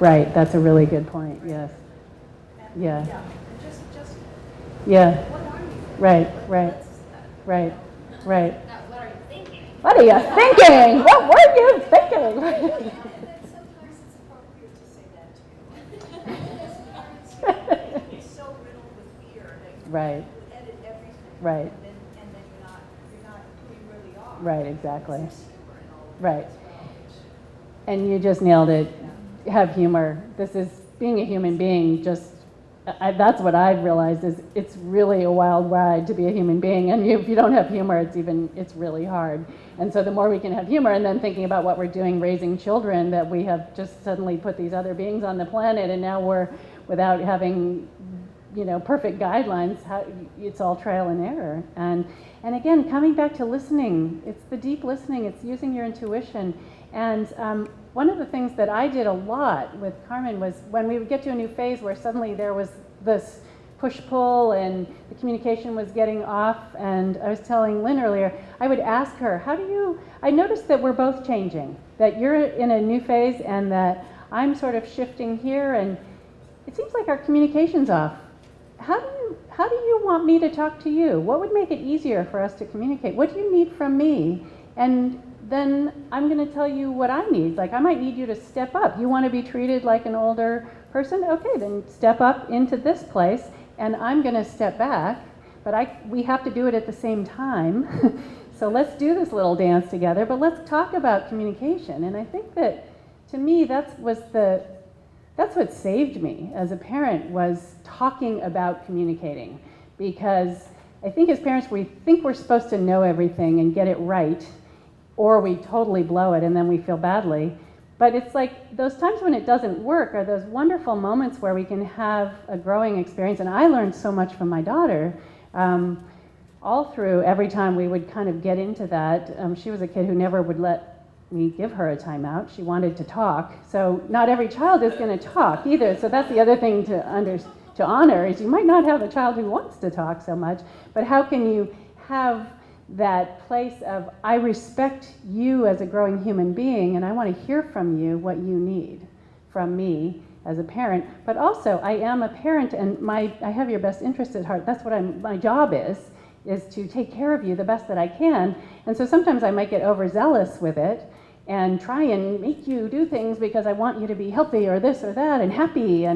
right, that's a really good point, yes. And, Yeah. and just Yeah, what are you? right, right, right, right. Not what are you thinking? What are you thinking? What were you thinking? And then sometimes it's appropriate to say that too. Because parents get so riddled with fear that you Right. edit everything. Right. And then you're not who you really are. Right, exactly. There's humor in all of Right. that as well, which- And you just nailed it. Have humor. This is being a human being. That's what I've realized is it's really a wild ride to be a human being. And if you don't have humor, it's really hard. And so the more we can have humor, and then thinking about what we're doing raising children, that we have just suddenly put these other beings on the planet, and now we're without having perfect guidelines. It's all trial and error. And again, coming back to listening, it's the deep listening. It's using your intuition. And one of the things that I did a lot with Carmen was when we would get to a new phase where suddenly there was this push-pull and the communication was getting off, and I was telling Lynn earlier, I would ask her, I noticed that we're both changing, that you're in a new phase and that I'm sort of shifting here, and it seems like our communication's off. How do you want me to talk to you? What would make it easier for us to communicate? What do you need from me? And then I'm going to tell you what I need. Like, I might need you to step up. You want to be treated like an older person? Okay, then step up into this place, and I'm going to step back. But we have to do it at the same time. So let's do this little dance together, but let's talk about communication. And I think that, to me, that's what saved me as a parent, was talking about communicating. Because I think as parents, we think we're supposed to know everything and get it right, or we totally blow it and then we feel badly. But it's like those times when it doesn't work are those wonderful moments where we can have a growing experience. And I learned so much from my daughter all through every time we would kind of get into that. She was a kid who never would let me give her a timeout. She wanted to talk. So not every child is going to talk either. So that's the other thing to honor, is you might not have a child who wants to talk so much, but how can you have that place of, I respect you as a growing human being, and I want to hear from you what you need from me as a parent. But also, I am a parent, and I have your best interest at heart. That's what my job is to take care of you the best that I can. And so sometimes I might get overzealous with it and try and make you do things because I want you to be healthy or this or that and happy.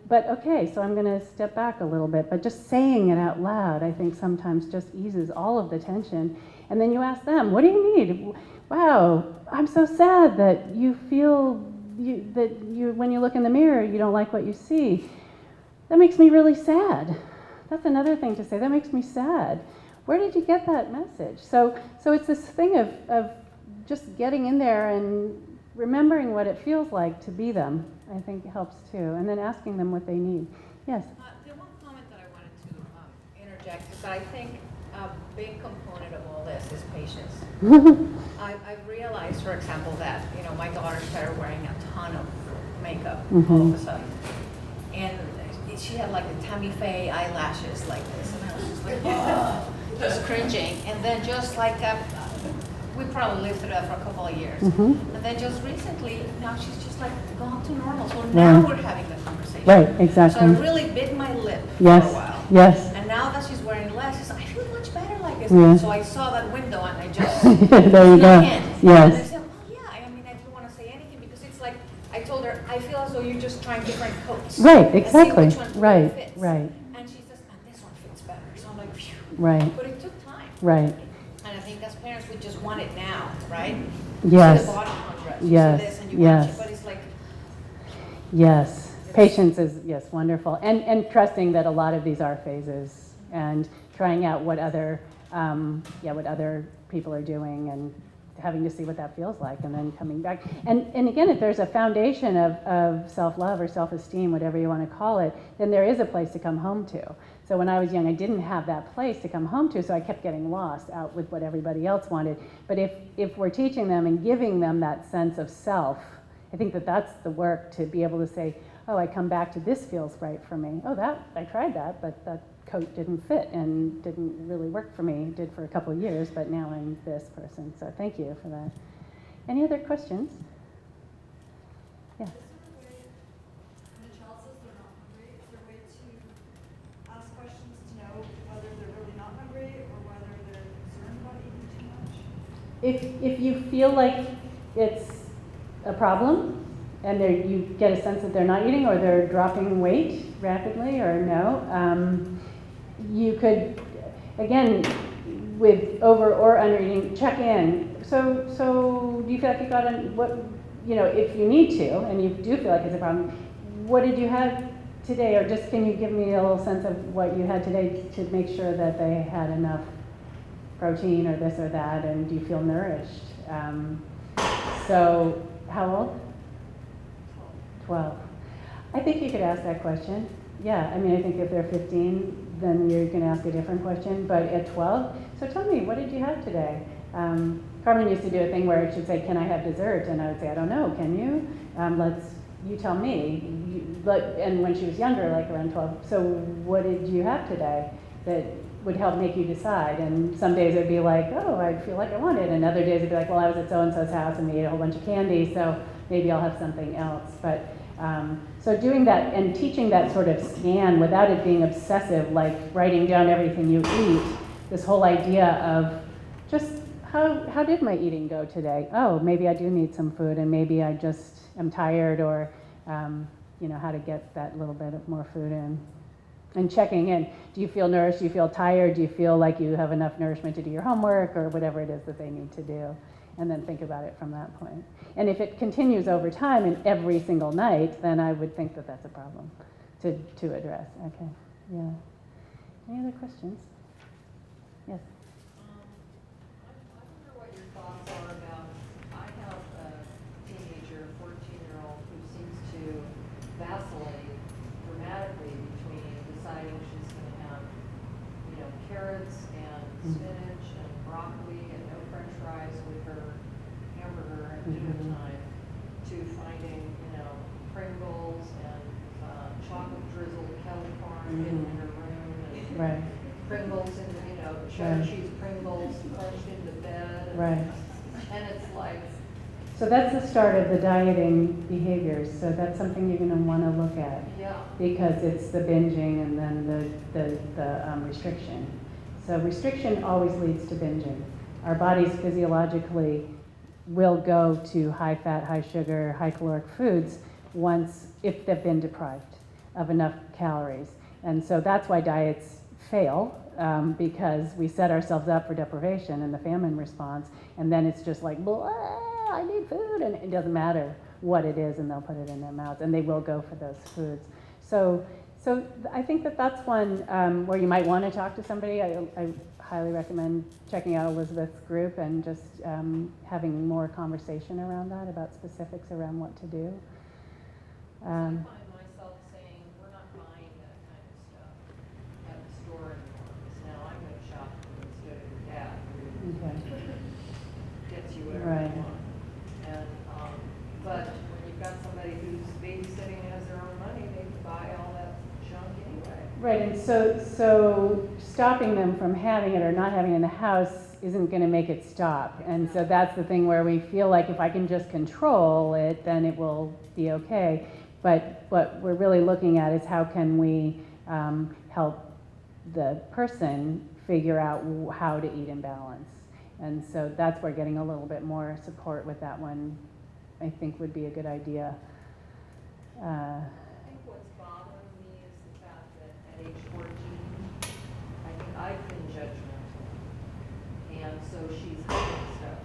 But okay, so I'm going to step back a little bit. But just saying it out loud, I think sometimes just eases all of the tension. And then you ask them, what do you need? Wow, I'm so sad that you feel when you look in the mirror, you don't like what you see. That makes me really sad. That's another thing to say. That makes me sad. Where did you get that message? So it's this thing of just getting in there and remembering what it feels like to be them, I think helps too. And then asking them what they need. Yes? The one comment that I wanted to interject is that I think a big component of all this is patience. I've realized, for example, that my daughter started wearing a ton of makeup all of a sudden. And she had like the Tammy Faye eyelashes like this. And I was just like, oh, just cringing. And then just like we probably lived through that for a couple of years. And then just recently, now she's just like gone to normal. So now we're having the conversation. Right, exactly. So I really bit my lip Yes. for a while. Yes. And now that she's wearing lashes, I feel much better like this. Yeah. So I saw that window and I just There you go. snuck in. And Yes. I said, oh yeah, I mean, I didn't want to say anything because it's like, I told her, I feel as though you're just trying different coats. Right, and see exactly. which one Right, fits. right. And she says, and this one fits better. So I'm like, phew. Right. But it took time. Right. And I think as parents, we just want it now, right? Yes. You see the bottom on dress, Yes. you see this and you Yes. watch it, but it's like, Yes. Patience is, yes, wonderful. And trusting that a lot of these are phases, and trying out what other people are doing, and having to see what that feels like, and then coming back. And again, if there's a foundation of self-love or self-esteem, whatever you want to call it, then there is a place to come home to. So when I was young, I didn't have that place to come home to, so I kept getting lost out with what everybody else wanted. But if we're teaching them and giving them that sense of self, I think that that's the work, to be able to say, oh, I come back to this feels right for me. Oh, I tried that, but that coat didn't fit and didn't really work for me. It did for a couple of years, but now I'm this person. So thank you for that. Any other questions? Yeah. if you feel like it's a problem and you get a sense that they're not eating or they're dropping weight rapidly or no, you could, again, with over or under eating, check in. So do you feel like you got what, if you need to, and you do feel like it's a problem, what did you have today? Or just can you give me a little sense of what you had today to make sure that they had enough protein or this or that, and do you feel nourished? So how old? 12. I think you could ask that question. Yeah, I mean, I think if they're 15, then you're going to ask a different question. But at 12, so tell me, what did you have today? Carmen used to do a thing where she'd say, can I have dessert? And I would say, I don't know, can you? You tell me. And when she was younger, like around 12, so what did you have today that would help make you decide? And some days it'd be like, oh, I feel like I want it. And other days it'd be like, well, I was at so-and-so's house and we ate a whole bunch of candy, so maybe I'll have something else. But so doing that and teaching that sort of scan without it being obsessive, like writing down everything you eat, this whole idea of just how did my eating go today? Oh, maybe I do need some food, and maybe I just am tired, or how to get that little bit of more food in. And checking in. Do you feel nourished? Do you feel tired? Do you feel like you have enough nourishment to do your homework, or whatever it is that they need to do? And then think about it from that point. And if it continues over time and every single night, then I would think that that's a problem to address. Okay, yeah. Any other questions? Yes. I wonder what your thoughts are about, I have a teenager, 14-year-old, who seems to vacillate dramatically between deciding she's going to have, carrots and spinach and broccoli and no French fries with her hamburger at dinner time, to finding, Pringles and chocolate drizzled Kelly corn hidden in her room, and Right. Pringles in the, cheddar Right. cheese Pringles crunched into bed. And, Right. and it's like, So that's the start of the dieting behaviors. So that's something you're going to want to look at, yeah, because it's the binging and then the restriction. So restriction always leads to binging. Our bodies physiologically will go to high fat, high sugar, high caloric foods if they've been deprived of enough calories. And so that's why diets fail, because we set ourselves up for deprivation and the famine response, and then it's just like, blah, I need food, and it doesn't matter what it is, and they'll put it in their mouths, and they will go for those foods. So I think that's one where you might want to talk to somebody. I highly recommend checking out Elizabeth's group and just having more conversation around that, about specifics around what to do. I find myself saying, we're not buying that kind of stuff at the store anymore, because now I'm going to shop instead of your dad, who Okay. gets you whatever Right. you want. And, but when you've got somebody who's babysitting and has their own money, they can buy all that junk anyway. Right, and so stopping them from having it or not having it in the house isn't going to make it stop. And so that's the thing where we feel like if I can just control it, then it will be okay. But what we're really looking at is how can we help the person figure out how to eat in balance. And so that's where getting a little bit more support with that one, I think, would be a good idea. I think what's bothering me is the fact that at age 14, I think I've been judgmental. And so she's hiding stuff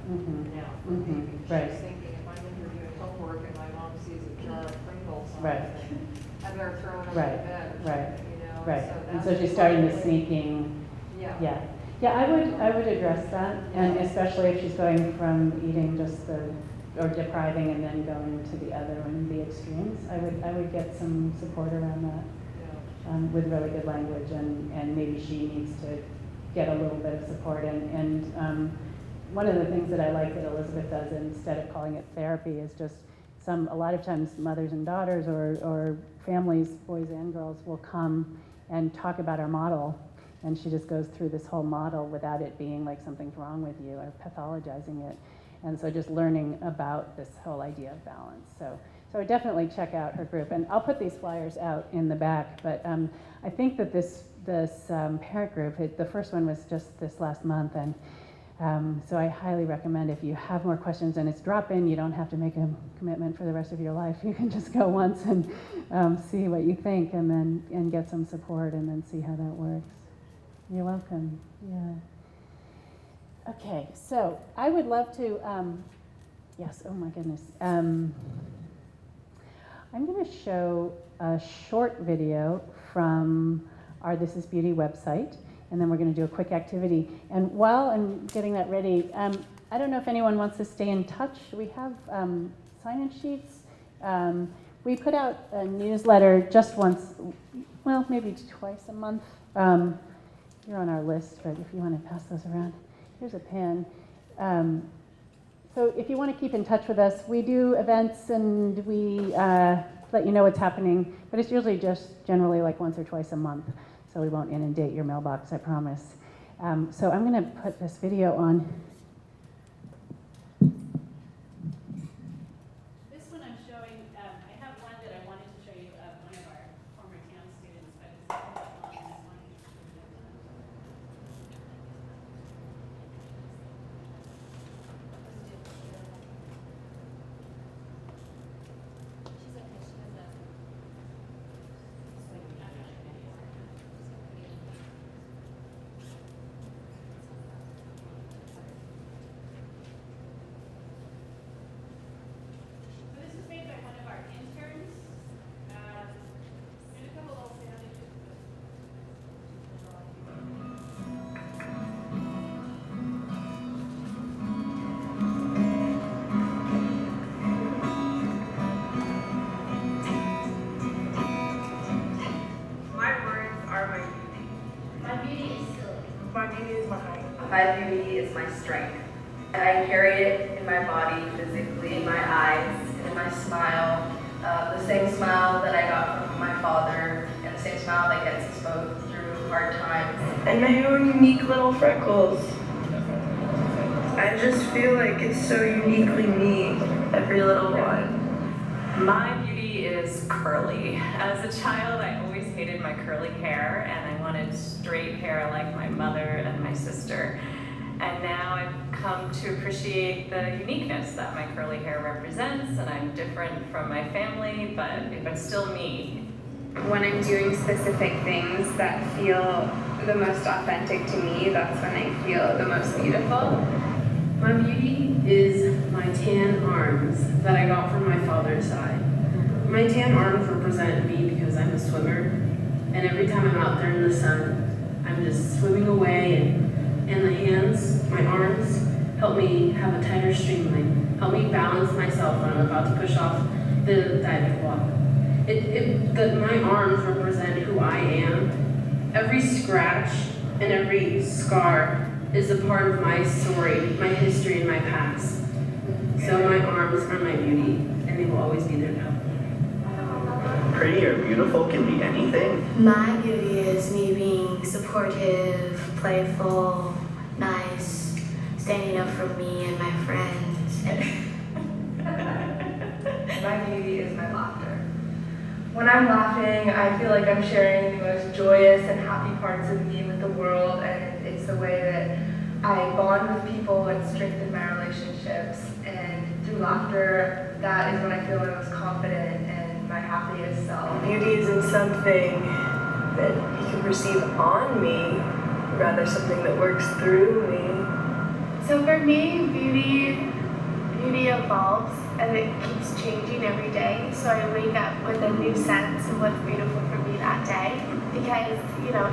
now from me. Because Right. she's thinking, if I'm in here doing homework and my mom sees a jar of Pringles on Right. the thing, I better throw it under Right. the bed or Right. something, Right, and so that's she's starting the what- sneaking, Yeah. yeah, I would address that, and especially if she's going from eating just or depriving and then going to the other and the extremes, I would get some support around that, Yeah. with really good language, and maybe she needs to get a little bit of support, and one of the things that I like that Elizabeth does, instead of calling it therapy, is just a lot of times mothers and daughters or families, boys and girls, will come and talk about our model, and she just goes through this whole model without it being like something's wrong with you or pathologizing it. And so just learning about this whole idea of balance. So I would definitely check out her group, and I'll put these flyers out in the back, but I think that this parent group, the first one was just this last month, and So I highly recommend if you have more questions, and it's drop-in, you don't have to make a commitment for the rest of your life. You can just go once and see what you think, and then get some support, and then see how that works. You're welcome. Yeah. Okay, so I would love to, yes, oh my goodness. I'm going to show a short video from our This Is Beauty website, and then we're going to do a quick activity. And while I'm getting that ready, I don't know if anyone wants to stay in touch. We have sign-in sheets. We put out a newsletter just once, well, maybe twice a month. You're on our list, but if you want to pass those around, here's a pen. So if you want to keep in touch with us, we do events and we let you know what's happening, but it's usually just generally like once or twice a month, so we won't inundate your mailbox, I promise. So I'm going to put this video on. This one I'm showing, I have one that I wanted to show you of one of our former town students, but it's not that long, and this one. So this is made by one of our interns. And a couple little sandwiches. My words are my beauty. My beauty is silly. My beauty is my height. My beauty is my strength. I carry it in my body, physically, in my eyes, and in my smile. The same smile that I got from my father, and the same smile that gets us both through hard times. And my own unique little freckles. I just feel like it's so uniquely me, every little one. My beauty is curly. As a child, I always hated my curly hair, and I wanted straight hair like my mother and my sister. And now I've come to appreciate the uniqueness that my curly hair represents, and I'm different from my family, but still me. When I'm doing specific things that feel the most authentic to me, that's when I feel the most beautiful. My beauty is my tan arms that I got from my father's side. My tan arms represent me because I'm a swimmer, and every time I'm out there in the sun, I'm just swimming away, and the hands, my arms, help me have a tighter streamline, help me balance myself when I'm about to push off the diving wall. My arms represent who I am. Every scratch and every scar is a part of my story, my history, and my past. So my arms are my beauty, and they will always be there to help me. Pretty or beautiful can be anything. My beauty is me being supportive, playful, nice, standing up for me and my friends. My beauty is my laughter. When I'm laughing, I feel like I'm sharing the most joyous and happy parts of me with the world, and it's the way that I bond with people and strengthen my relationships. And through laughter, that is when I feel my most confident and my happiest self. Beauty isn't something that you can perceive on me, rather something that works through me. So for me, beauty evolves and it keeps changing every day. So I wake up with a new sense of what's beautiful for me that day, because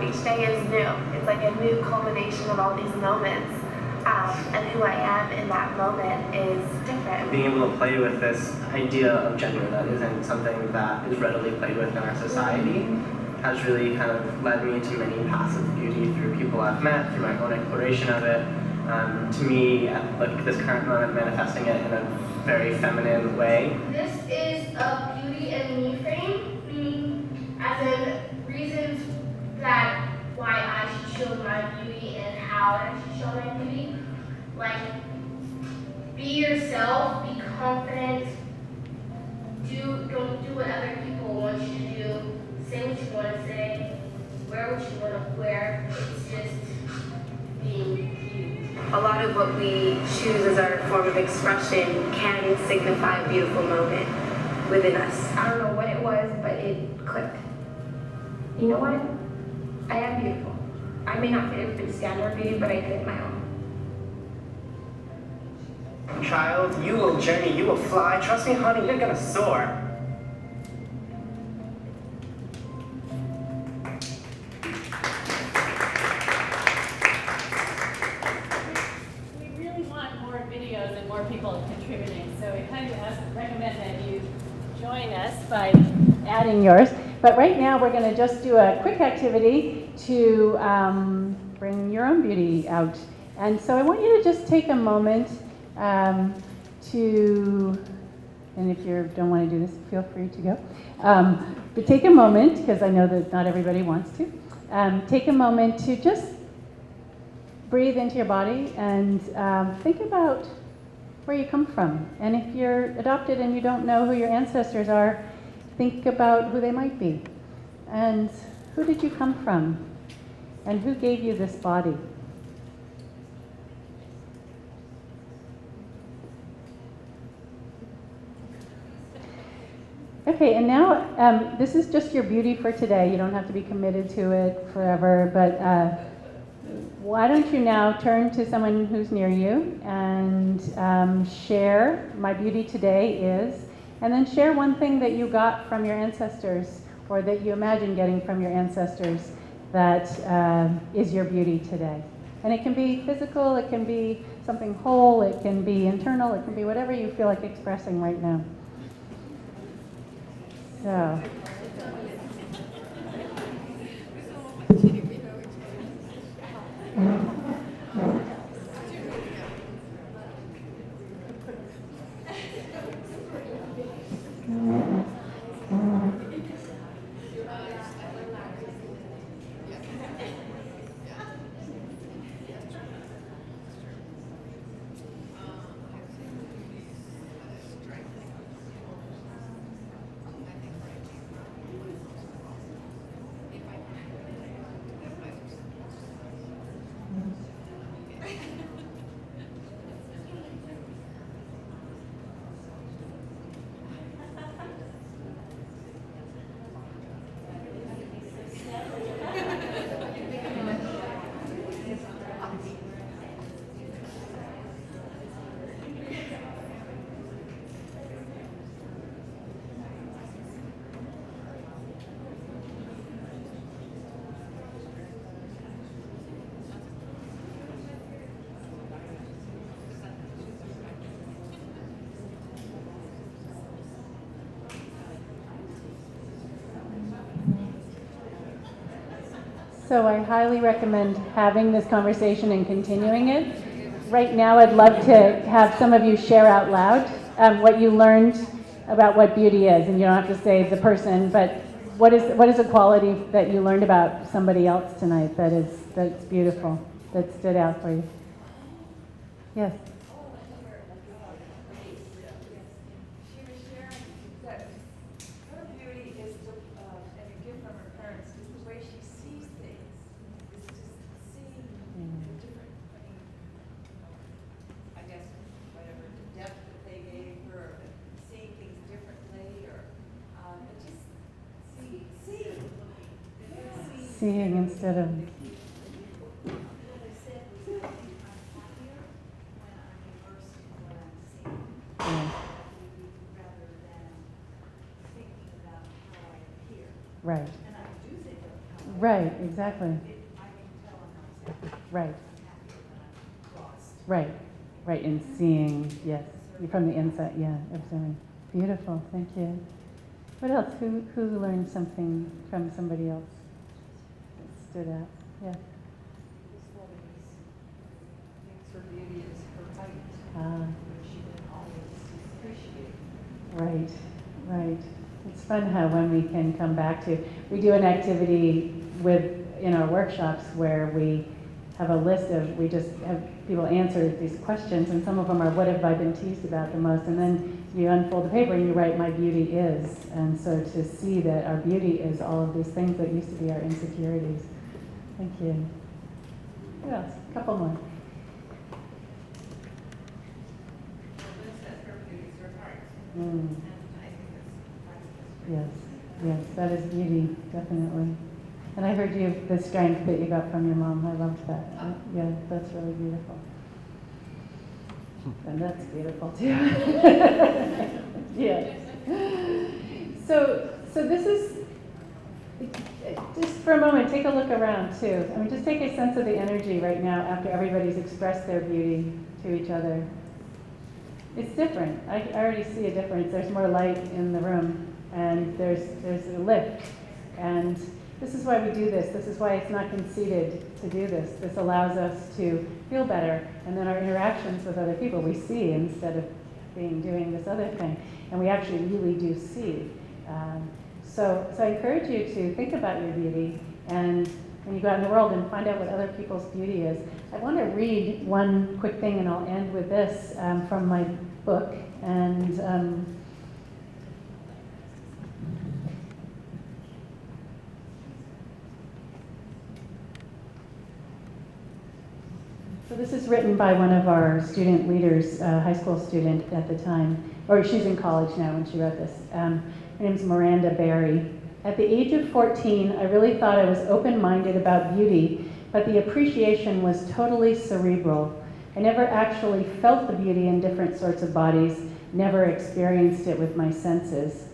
each day is new. It's like a new culmination of all these moments, and who I am in that moment is different. Being able to play with this idea of gender that isn't something that is readily played with in our society has really kind of led me to many paths of beauty through people I've met, through my own exploration of it. To me, like this current moment, manifesting it in a very feminine way. This is a beauty and me frame, meaning as in reasons that why I should show my beauty and how I should show my beauty. Like, be yourself, be confident, don't do what other people want you to do, say what you want to say, wear what you want to wear. It's just being you. a lot of what we choose as our form of expression can signify a beautiful moment within us. I don't know what it was, but it clicked. You know what? I am beautiful. I may not fit everybody's standard of beauty, but I fit my own. Child, you will journey, you will fly. Trust me, honey, you're gonna soar. We really want more videos and more people contributing, so we kind of recommend that you join us by Adding yours. But right now, we're going to just do a quick activity to bring your own beauty out. And so I want you to just take a moment to, and if you don't want to do this, feel free to go. But take a moment, because I know that not everybody wants to. Take a moment to just breathe into your body and think about where you come from. And if you're adopted and you don't know who your ancestors are, think about who they might be. And who did you come from? And who gave you this body? Okay, and now this is just your beauty for today. You don't have to be committed to it forever, but why don't you now turn to someone who's near you and share, my beauty today is, and then share one thing that you got from your ancestors or that you imagine getting from your ancestors that is your beauty today. And it can be physical, it can be something whole, it can be internal, it can be whatever you feel like expressing right now. So. So I highly recommend having this conversation and continuing it. Right now, I'd love to have some of you share out loud what you learned about what beauty is. And you don't have to say the person, but what is a quality that you learned about somebody else tonight that's beautiful, that stood out for you? Yes. She was sharing that her beauty is and a gift from her parents is the way she sees things. It's just seeing different, I guess, whatever, the depth that they gave her, seeing things differently, or just seeing. Seeing instead of. Right. Right, exactly. Right. Right, right, in seeing, yes. You're from the inside, yeah, observing. Beautiful, thank you. What else? Who learned something from somebody else that stood out? Yeah. This woman thinks her beauty is her height, which she didn't always appreciate. Right, right. It's fun how when we can come back to, we do an activity in our workshops where we have a list of, we just have people answer these questions, and some of them are, what have I been teased about the most? And then you unfold the paper and you write, my beauty is. And so to see that our beauty is all of these things that used to be our insecurities. Thank you. What else? A couple more. Mm. And I think that's Yes, yes, that is beauty, definitely. And I heard you, the strength that you got from your mom. I loved that. Yeah, that's really beautiful. And that's beautiful too. Yes. So this is, just for a moment, take a look around too. I mean, just take a sense of the energy right now after everybody's expressed their beauty to each other. It's different. I already see a difference. There's more light in the room, and there's a lift. And this is why we do this. This is why it's not conceited to do this. This allows us to feel better, and then our interactions with other people we see instead of doing this other thing. And we actually really do see. So I encourage you to think about your beauty, and when you go out in the world and find out what other people's beauty is. I want to read one quick thing, and I'll end with this from my book. And so this is written by one of our student leaders, high school student at the time, or she's in college now when she wrote this. Her name's Miranda Berry. At the age of 14, I really thought I was open-minded about beauty, but the appreciation was totally cerebral. I never actually felt the beauty in different sorts of bodies, never experienced it with my senses.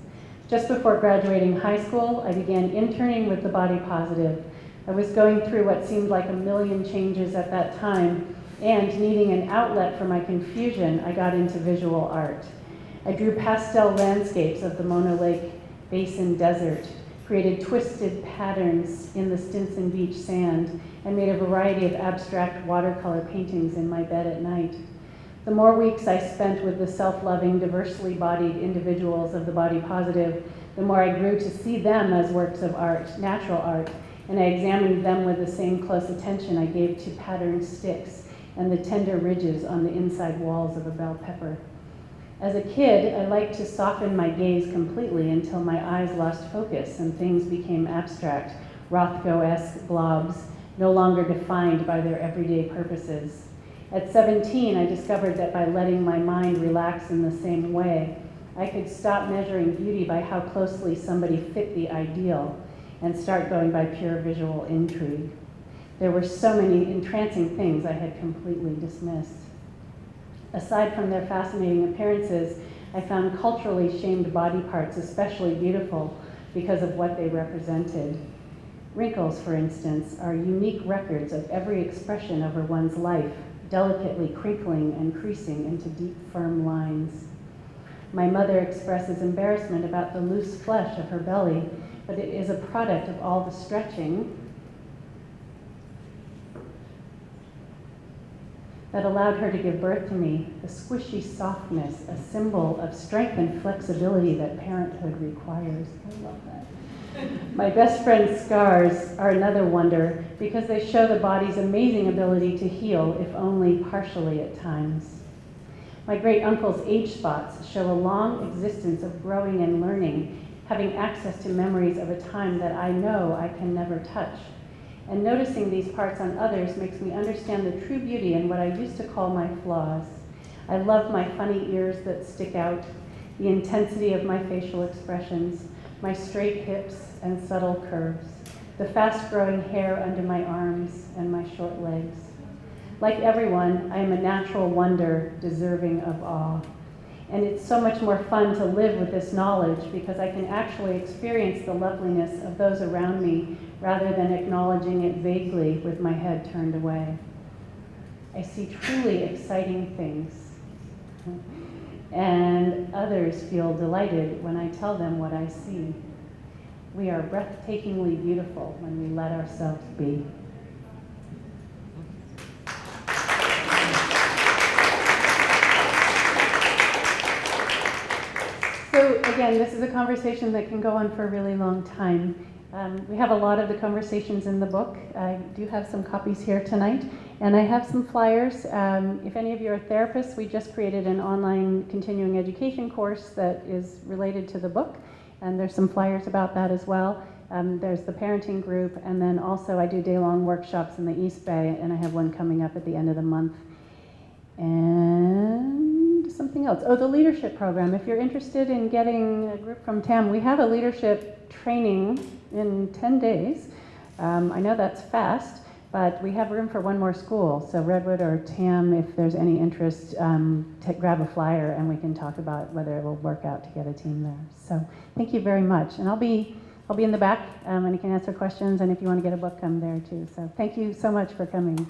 Just before graduating high school, I began interning with the Body Positive. I was going through what seemed like a million changes at that time, and needing an outlet for my confusion, I got into visual art. I drew pastel landscapes of the Mono Lake Basin Desert, created twisted patterns in the Stinson Beach sand, and made a variety of abstract watercolor paintings in my bed at night. The more weeks I spent with the self-loving, diversely bodied individuals of the Body Positive, the more I grew to see them as works of art, natural art, and I examined them with the same close attention I gave to patterned sticks and the tender ridges on the inside walls of a bell pepper. As a kid, I liked to soften my gaze completely until my eyes lost focus and things became abstract, Rothko-esque blobs, no longer defined by their everyday purposes. At 17, I discovered that by letting my mind relax in the same way, I could stop measuring beauty by how closely somebody fit the ideal and start going by pure visual intrigue. There were so many entrancing things I had completely dismissed. Aside from their fascinating appearances, I found culturally shamed body parts especially beautiful because of what they represented. Wrinkles, for instance, are unique records of every expression over one's life, delicately crinkling and creasing into deep, firm lines. My mother expresses embarrassment about the loose flesh of her belly, but it is a product of all the stretching that allowed her to give birth to me, the squishy softness, a symbol of strength and flexibility that parenthood requires. I love that. My best friend's scars are another wonder because they show the body's amazing ability to heal, if only partially at times. My great uncle's age spots show a long existence of growing and learning, having access to memories of a time that I know I can never touch. And noticing these parts on others makes me understand the true beauty in what I used to call my flaws. I love my funny ears that stick out, the intensity of my facial expressions, my straight hips and subtle curves, the fast-growing hair under my arms and my short legs. Like everyone, I am a natural wonder deserving of awe. And it's so much more fun to live with this knowledge because I can actually experience the loveliness of those around me rather than acknowledging it vaguely with my head turned away. I see truly exciting things, and others feel delighted when I tell them what I see. We are breathtakingly beautiful when we let ourselves be. So again, this is a conversation that can go on for a really long time. We have a lot of the conversations in the book. I do have some copies here tonight, and I have some flyers. If any of you are therapists, we just created an online continuing education course that is related to the book, and there's some flyers about that as well. There's the parenting group, and then also I do day-long workshops in the East Bay, and I have one coming up at the end of the month. And something else. Oh, the leadership program. If you're interested in getting a group from TAM, we have a leadership training in 10 days. I know that's fast, but we have room for one more school. So Redwood or TAM, if there's any interest, grab a flyer and we can talk about whether it will work out to get a team there. So thank you very much. And I'll be in the back and you can answer questions. And if you want to get a book, I'm there too. So thank you so much for coming.